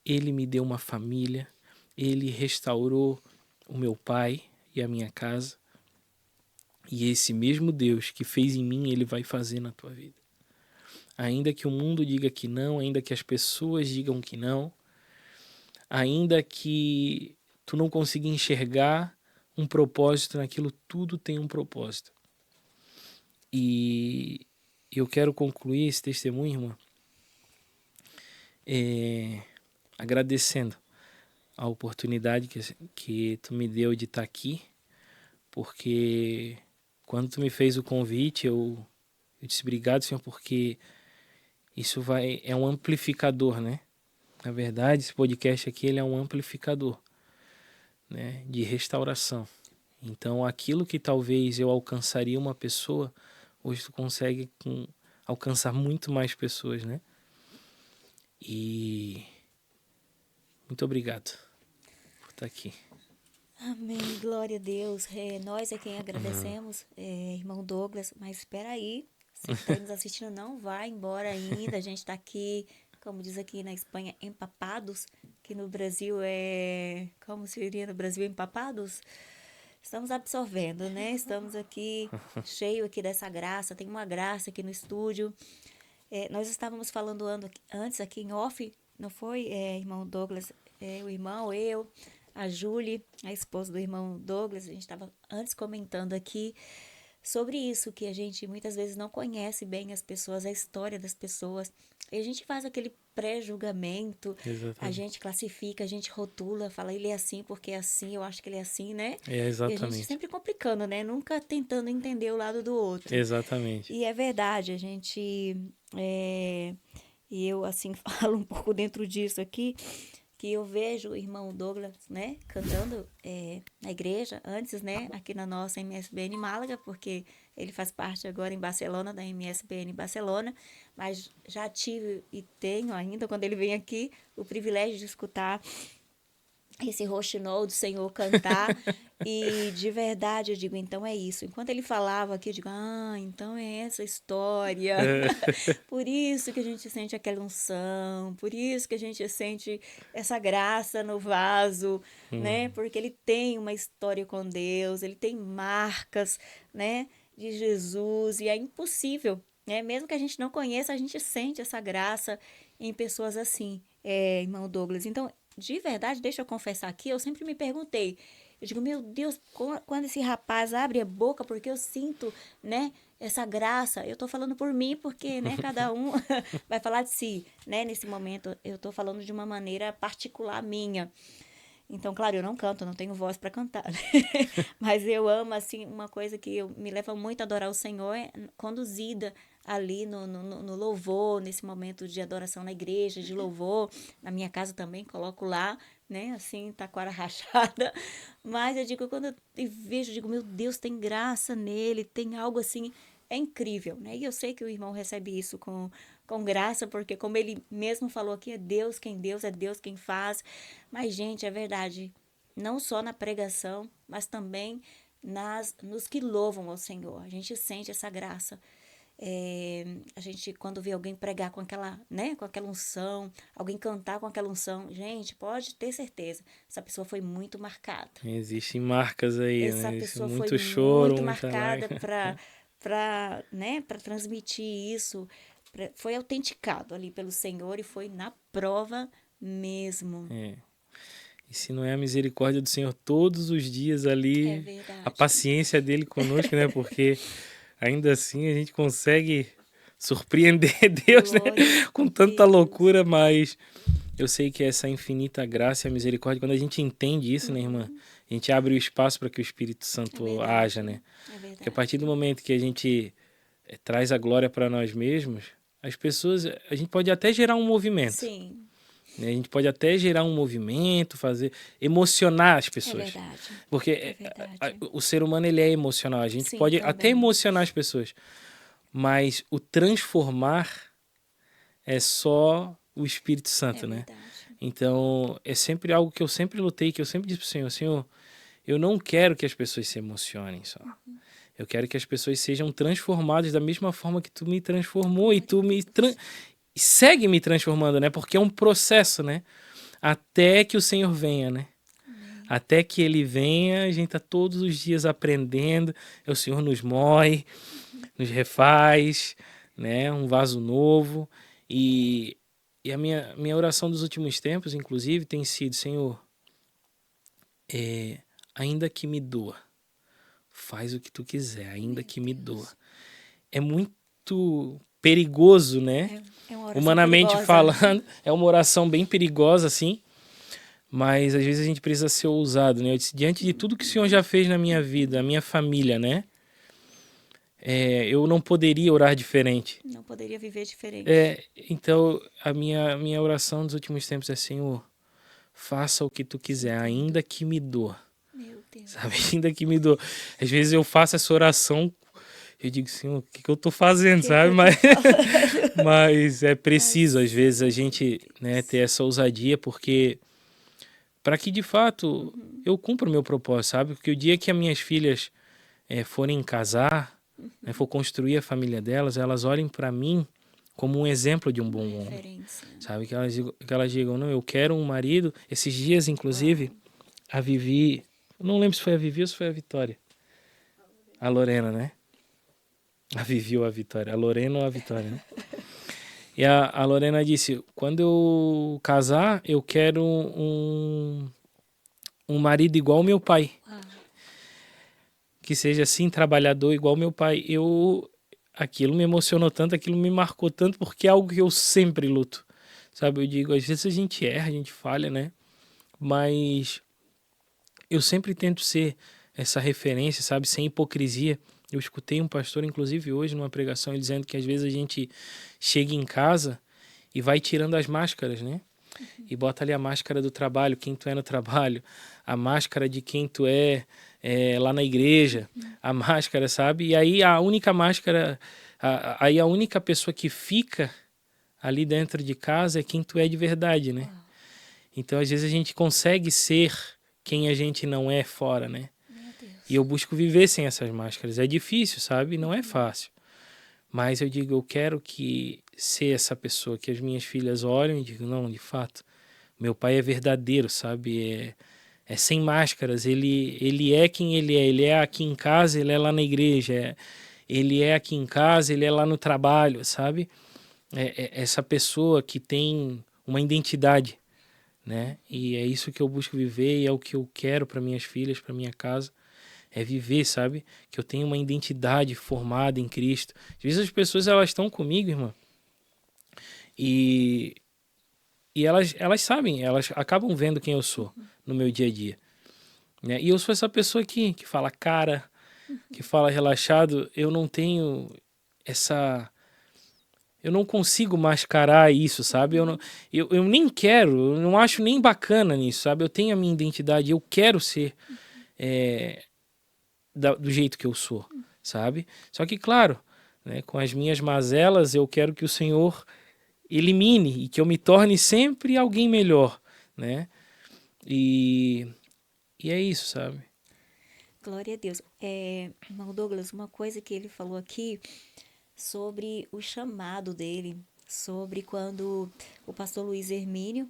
Ele me deu uma família. Ele restaurou o meu pai e a minha casa. E esse mesmo Deus que fez em mim, Ele vai fazer na tua vida. Ainda que o mundo diga que não, ainda que as pessoas digam que não, ainda que tu não consiga enxergar um propósito naquilo, tudo tem um propósito. E eu quero concluir esse testemunho, irmã, agradecendo a oportunidade que tu me deu de estar aqui, porque quando tu me fez o convite, eu disse obrigado, Senhor, porque isso é um amplificador, né? Na verdade, esse podcast aqui ele é um amplificador, né, de restauração. Então, aquilo que talvez eu alcançaria uma pessoa, hoje tu consegue alcançar muito mais pessoas, né? E muito obrigado por estar aqui. Amém, glória a Deus. Nós é quem agradecemos, irmão Douglas, mas espera aí, você que está nos assistindo não vai embora ainda, a gente está aqui, como diz aqui na Espanha, empapados, que no Brasil como seria no Brasil, empapados? Estamos absorvendo, né? Estamos aqui, cheio aqui dessa graça, tem uma graça aqui no estúdio. Nós estávamos falando antes aqui em off, não foi, irmão Douglas? O irmão, eu, a Julie, a esposa do irmão Douglas, a gente estava antes comentando aqui sobre isso, que a gente muitas vezes não conhece bem as pessoas, a história das pessoas, e a gente faz aquele pré-julgamento, a Exatamente. gente classifica, a gente rotula, fala, ele é assim porque é assim, eu acho que ele é assim, né? E a gente Exatamente. sempre complicando, né? Nunca tentando entender o lado do outro. Exatamente. E é verdade, a gente... e eu, assim, falo um pouco dentro disso aqui, que eu vejo o irmão Douglas, né, cantando na igreja, antes, né, aqui na nossa MSBN Málaga, porque ele faz parte agora em Barcelona, da MSBN Barcelona, mas já tive e tenho ainda, quando ele vem aqui, o privilégio de escutar esse roxinol do Senhor cantar, e de verdade eu digo, então é isso. Enquanto ele falava aqui, eu digo, então é essa história. Por isso que a gente sente aquela unção, por isso que a gente sente essa graça no vaso, né? Porque ele tem uma história com Deus, ele tem marcas, né, de Jesus, e é impossível, né? Mesmo que a gente não conheça, a gente sente essa graça em pessoas assim, irmão Douglas. Então, de verdade, deixa eu confessar aqui, eu sempre me perguntei, eu digo, meu Deus, quando esse rapaz abre a boca, porque eu sinto, né, essa graça, eu tô falando por mim, porque, né, cada um vai falar de si, né, nesse momento eu tô falando de uma maneira particular minha. Então, claro, eu não canto, não tenho voz para cantar, né? Mas eu amo, assim, uma coisa que me leva muito a adorar o Senhor é conduzida ali no louvor, nesse momento de adoração na igreja, de louvor. Na minha casa também coloco lá, né? Assim, taquara rachada. Mas eu digo, quando eu vejo, eu digo, meu Deus, tem graça nele, tem algo assim, é incrível, né? E eu sei que o irmão recebe isso com graça, porque como ele mesmo falou aqui, é Deus quem faz. Mas, gente, é verdade, não só na pregação, mas também nos que louvam ao Senhor. A gente sente essa graça. A gente, quando vê alguém pregar com aquela, né, com aquela unção, alguém cantar com aquela unção, gente, pode ter certeza, essa pessoa foi muito marcada. Existem marcas aí, Essa né? Existe pessoa foi muito choro, muito muita marcada lágrima. né, para transmitir isso. Foi autenticado ali pelo Senhor e foi na prova mesmo. E se não é a misericórdia do Senhor todos os dias É ali, a verdade. paciência dele conosco, né? Porque ainda assim a gente consegue surpreender Deus, né? Glória a Com tanta Deus. loucura, mas eu sei que essa infinita graça e a misericórdia, quando a gente entende isso, né, irmã? A gente abre o espaço para que o Espírito É Santo haja, verdade. né? É Porque a partir do verdade. momento que a gente traz a glória para nós mesmos, as pessoas, a gente pode até gerar um movimento, Sim, né? A gente pode até gerar um movimento, emocionar as é pessoas. verdade. Porque É verdade. o ser humano ele é emocional. A gente Sim, pode até também. emocionar as pessoas, mas o transformar é só o Espírito É Santo, né? verdade. Então, é sempre algo que eu sempre lutei, que eu sempre disse pro Senhor, Senhor, eu não quero que as pessoas se emocionem só. Eu quero que as pessoas sejam transformadas da mesma forma que tu me transformou e Glória tu a Deus. e segue me transformando, né? Porque é um processo, né? Até que o Senhor venha, né? Amém. Até que ele venha, a gente tá todos os dias aprendendo, o Senhor nos moe, nos refaz, né? Um vaso novo. E, e a minha oração dos últimos tempos, inclusive, tem sido, Senhor, ainda que me doa, faz o que tu quiser, ainda Meu que me doa. Deus. É muito perigoso, né? É uma oração Humanamente perigosa. falando, é uma oração bem perigosa, assim. Mas às vezes a gente precisa ser ousado, né? Eu disse, diante de tudo que o Senhor já fez na minha vida, a minha família, né? Eu não poderia orar diferente. Não poderia viver diferente. Então, a minha oração dos últimos tempos é: Senhor, faça o que tu quiser, ainda que me doa. Meu Deus. Sabe? Ainda que me doa. Às vezes eu faço essa oração, eu digo, Senhor, o que eu tô fazendo, sabe? Mas é preciso, às vezes, a gente, né, ter essa ousadia, porque para que, de fato, eu cumpra o meu propósito, sabe? Porque o dia que as minhas filhas forem casar, né, for construir a família delas, elas olhem para mim como um exemplo de um bom homem, Referência. sabe? Que elas digam, não, eu quero um marido. Esses dias, inclusive, a Vivi, eu não lembro se foi a Vivi ou se foi a Vitória. A Lorena, né? A Vivi ou a Vitória. A Lorena ou a Vitória, né? E a Lorena disse, quando eu casar, eu quero um marido igual ao meu pai. Que seja assim, trabalhador igual ao meu pai. Aquilo me emocionou tanto, aquilo me marcou tanto, porque é algo que eu sempre luto. Sabe, eu digo, às vezes a gente erra, a gente falha, né? Mas eu sempre tento ser essa referência, sabe, sem hipocrisia. Eu escutei um pastor, inclusive hoje, numa pregação, ele dizendo que às vezes a gente chega em casa e vai tirando as máscaras, né? E bota ali a máscara do trabalho, quem tu é no trabalho, a máscara de quem tu é lá na igreja, a máscara, sabe? E aí a única máscara, aí a única pessoa que fica ali dentro de casa é quem tu é de verdade, né? Então às vezes a gente consegue ser quem a gente não é fora, né? E eu busco viver sem essas máscaras. É difícil, sabe? Não é fácil. Mas eu digo, eu quero ser essa pessoa que as minhas filhas olham e digam, não, de fato, meu pai é verdadeiro, sabe? É sem máscaras. Ele é quem ele é. Ele é aqui em casa, ele é lá na igreja. Ele é aqui em casa, ele é lá no trabalho, sabe? Essa pessoa que tem uma identidade, né? E é isso que eu busco viver e é o que eu quero para minhas filhas, para minha casa. É viver, sabe? Que eu tenho uma identidade formada em Cristo. Às vezes as pessoas, elas estão comigo, irmã, e elas sabem, elas acabam vendo quem eu sou no meu dia a dia, né? E eu sou essa pessoa aqui, que fala cara, que fala relaxado. Eu não tenho eu não consigo mascarar isso, sabe? Eu nem quero, eu não acho nem bacana nisso, sabe? Eu tenho a minha identidade, eu quero ser do jeito que eu sou, sabe? Só que, claro, né, com as minhas mazelas, eu quero que o Senhor elimine e que eu me torne sempre alguém melhor, né? E é isso, sabe? Glória a Deus. Irmão Douglas, uma coisa que ele falou aqui sobre o chamado dele, sobre quando o pastor Luiz Hermínio,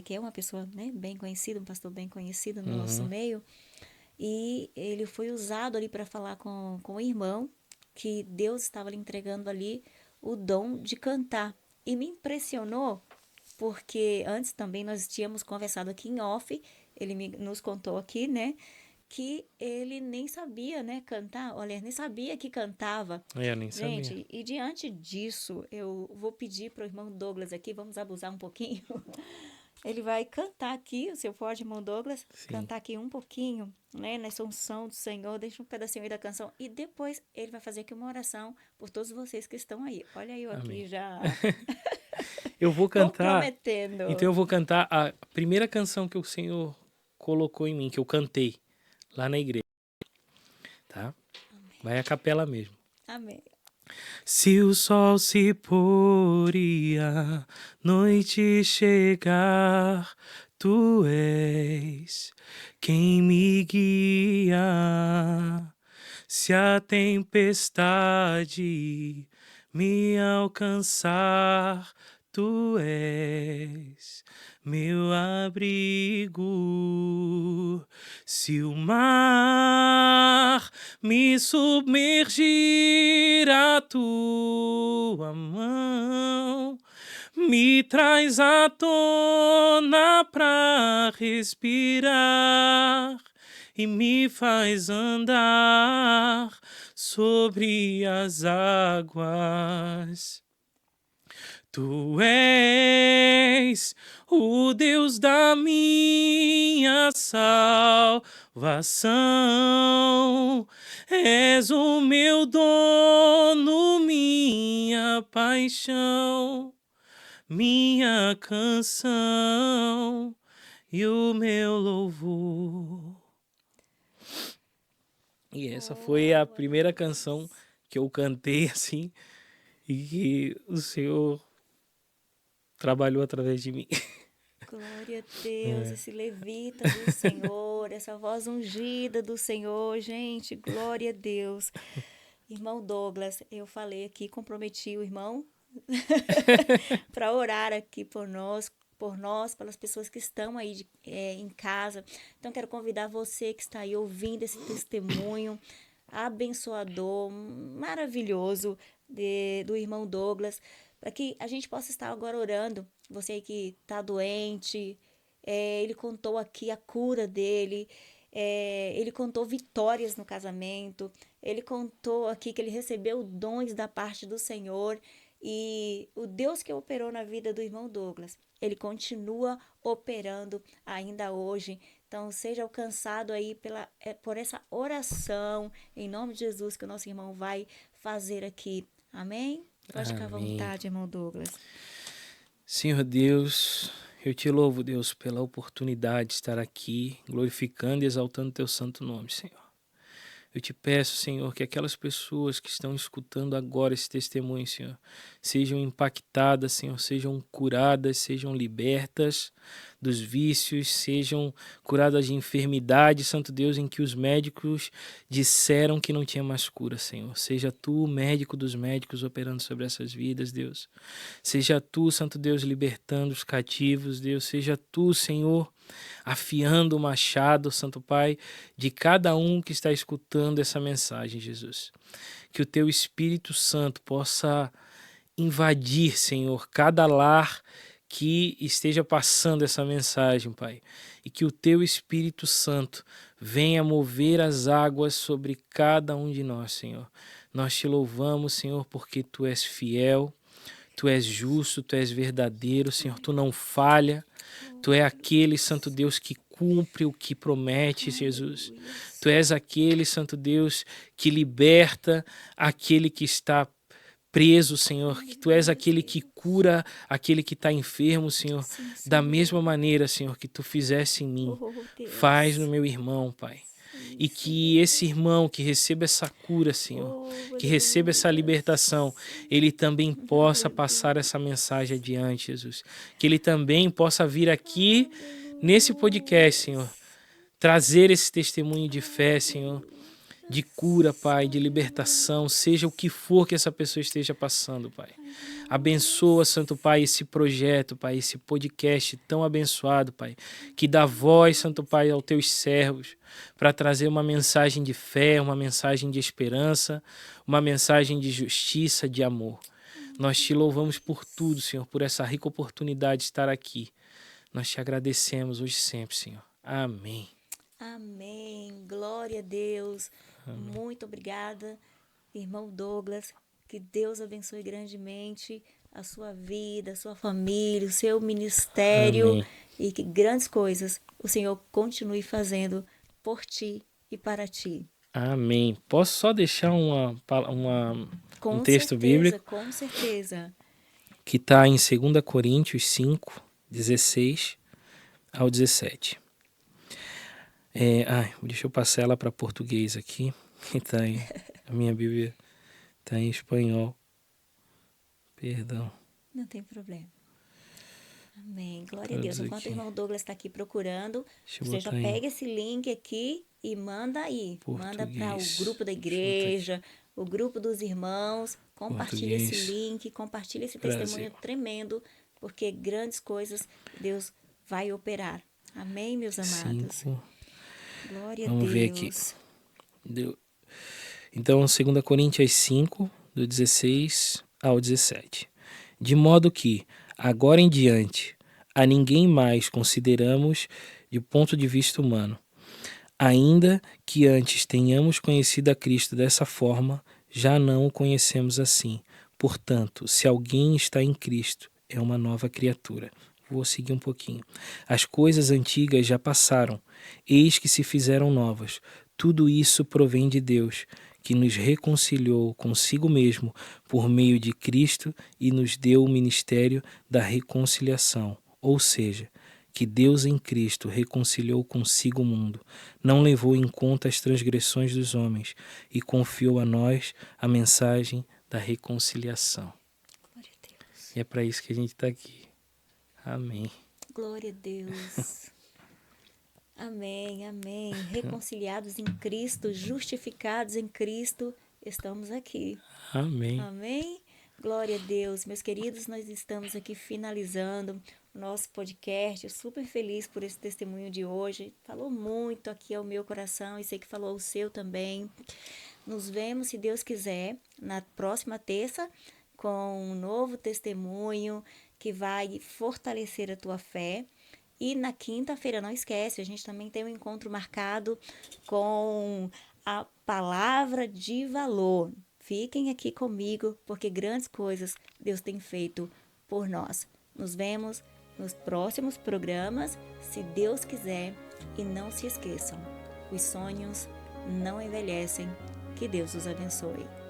que é uma pessoa, né, bem conhecida, um pastor bem conhecido no nosso meio, e ele foi usado ali para falar com o irmão, que Deus estava lhe entregando ali o dom de cantar. E me impressionou, porque antes também nós tínhamos conversado aqui em off, ele nos contou aqui, né, que ele nem sabia, né, cantar, olha, nem sabia que cantava. Eu nem sabia. Gente, e diante disso, eu vou pedir para o irmão Douglas aqui, vamos abusar um pouquinho. Ele vai cantar aqui, o seu pode, irmão Douglas, Sim. cantar aqui um pouquinho, né, nessa unção do Senhor, deixa um pedacinho aí da canção, e depois ele vai fazer aqui uma oração por todos vocês que estão aí. Olha eu aqui Amém. já Eu vou cantar. comprometendo. Então eu vou cantar a primeira canção que o Senhor colocou em mim, que eu cantei lá na igreja, tá? Vai a capela mesmo. Amém. Se o sol se pôr e a noite chegar, tu és quem me guia. Se a tempestade me alcançar, tu és meu abrigo. Se o mar me submergir, a tua mão me traz à tona pra respirar. e me faz andar sobre as águas. Tu és o Deus da minha salvação, és o meu dono, minha paixão, minha canção e o meu louvor. E essa foi a primeira canção que eu cantei assim, e que o Senhor trabalhou através de mim. Glória a Deus, esse levita do Senhor, essa voz ungida do Senhor, gente, glória a Deus. Irmão Douglas, eu falei aqui, comprometi o irmão para orar aqui por nós, pelas pessoas que estão aí em casa. Então, quero convidar você que está aí ouvindo esse testemunho abençoador, maravilhoso do irmão Douglas, para que a gente possa estar agora orando. Você aí que está doente, ele contou aqui a cura dele, ele contou vitórias no casamento, ele contou aqui que ele recebeu dons da parte do Senhor. E o Deus que operou na vida do irmão Douglas, ele continua operando ainda hoje. Então, seja alcançado aí por essa oração, em nome de Jesus, que o nosso irmão vai fazer aqui. Amém? Pode ficar à vontade, irmão Douglas. Senhor Deus, eu te louvo, Deus, pela oportunidade de estar aqui, glorificando e exaltando teu santo nome, Senhor. Eu te peço, Senhor, que aquelas pessoas que estão escutando agora esse testemunho, Senhor, sejam impactadas, Senhor, sejam curadas, sejam libertas dos vícios, sejam curadas de enfermidade, Santo Deus, em que os médicos disseram que não tinha mais cura, Senhor. Seja tu o médico dos médicos operando sobre essas vidas, Deus. Seja tu, Santo Deus, libertando os cativos, Deus. Seja tu, Senhor, afiando o machado, Santo Pai, de cada um que está escutando essa mensagem, Jesus. Que o teu Espírito Santo possa invadir, Senhor, cada lar que esteja passando essa mensagem, Pai. E que o teu Espírito Santo venha mover as águas sobre cada um de nós, Senhor. Nós te louvamos, Senhor, porque tu és fiel, tu és justo, tu és verdadeiro, Senhor, tu não falha. Tu és aquele, Santo Deus, que cumpre o que promete, Jesus. Tu és aquele, Santo Deus, que liberta aquele que está preso, Senhor. Tu és aquele que cura aquele que está enfermo, Senhor. Da mesma maneira, Senhor, que tu fizesse em mim, faz no meu irmão, Pai. E que esse irmão que receba essa cura, Senhor, que receba essa libertação, ele também possa passar essa mensagem adiante, Jesus. Que ele também possa vir aqui nesse podcast, Senhor, trazer esse testemunho de fé, Senhor, de cura, Pai, de libertação, seja o que for que essa pessoa esteja passando, Pai. Abençoa, Santo Pai, esse projeto, Pai, esse podcast tão abençoado, Pai, que dá voz, Santo Pai, aos teus servos, para trazer uma mensagem de fé, uma mensagem de esperança, uma mensagem de justiça, de amor. Nós te louvamos por tudo, Senhor, por essa rica oportunidade de estar aqui. Nós te agradecemos hoje e sempre, Senhor. Amém. Amém. Glória a Deus. Amém. Muito obrigada, irmão Douglas. Que Deus abençoe grandemente a sua vida, a sua família, o seu ministério. Amém. E que grandes coisas o Senhor continue fazendo por ti e para ti. Amém. Posso só deixar um texto bíblico? Com certeza. Que está em 2 Coríntios 5, 16 ao 17. Deixa eu passar ela para português aqui. A minha Bíblia está em espanhol. Perdão. Não tem problema. Amém. Glória a Deus. Enquanto o irmão Douglas está aqui procurando, você já pega esse link aqui e manda aí. Manda para o grupo da igreja, o grupo dos irmãos. Compartilha esse link, compartilha esse testemunho tremendo, porque grandes coisas Deus vai operar. Amém, meus amados? 5. Glória a Deus. Vamos ver aqui. Então, 2 Coríntios 5, do 16 ao 17. De modo que, agora em diante, a ninguém mais consideramos de ponto de vista humano. Ainda que antes tenhamos conhecido a Cristo dessa forma, já não o conhecemos assim. Portanto, se alguém está em Cristo, é uma nova criatura. Vou seguir um pouquinho. As coisas antigas já passaram, eis que se fizeram novas. Tudo isso provém de Deus, que nos reconciliou consigo mesmo por meio de Cristo e nos deu o ministério da reconciliação, ou seja, que Deus em Cristo reconciliou consigo o mundo, não levou em conta as transgressões dos homens e confiou a nós a mensagem da reconciliação. Glória a Deus. E é para isso que a gente está aqui. Amém. Glória a Deus. Amém, amém. Reconciliados em Cristo, justificados em Cristo, estamos aqui. Amém. Amém? Glória a Deus. Meus queridos, nós estamos aqui finalizando o nosso podcast. Eu super feliz por esse testemunho de hoje. Falou muito aqui ao meu coração e sei que falou ao seu também. Nos vemos, se Deus quiser, na próxima terça com um novo testemunho que vai fortalecer a tua fé. E na quinta-feira, não esquece, a gente também tem um encontro marcado com a palavra de valor. Fiquem aqui comigo, porque grandes coisas Deus tem feito por nós. Nos vemos nos próximos programas, se Deus quiser. E não se esqueçam, os sonhos não envelhecem. Que Deus os abençoe.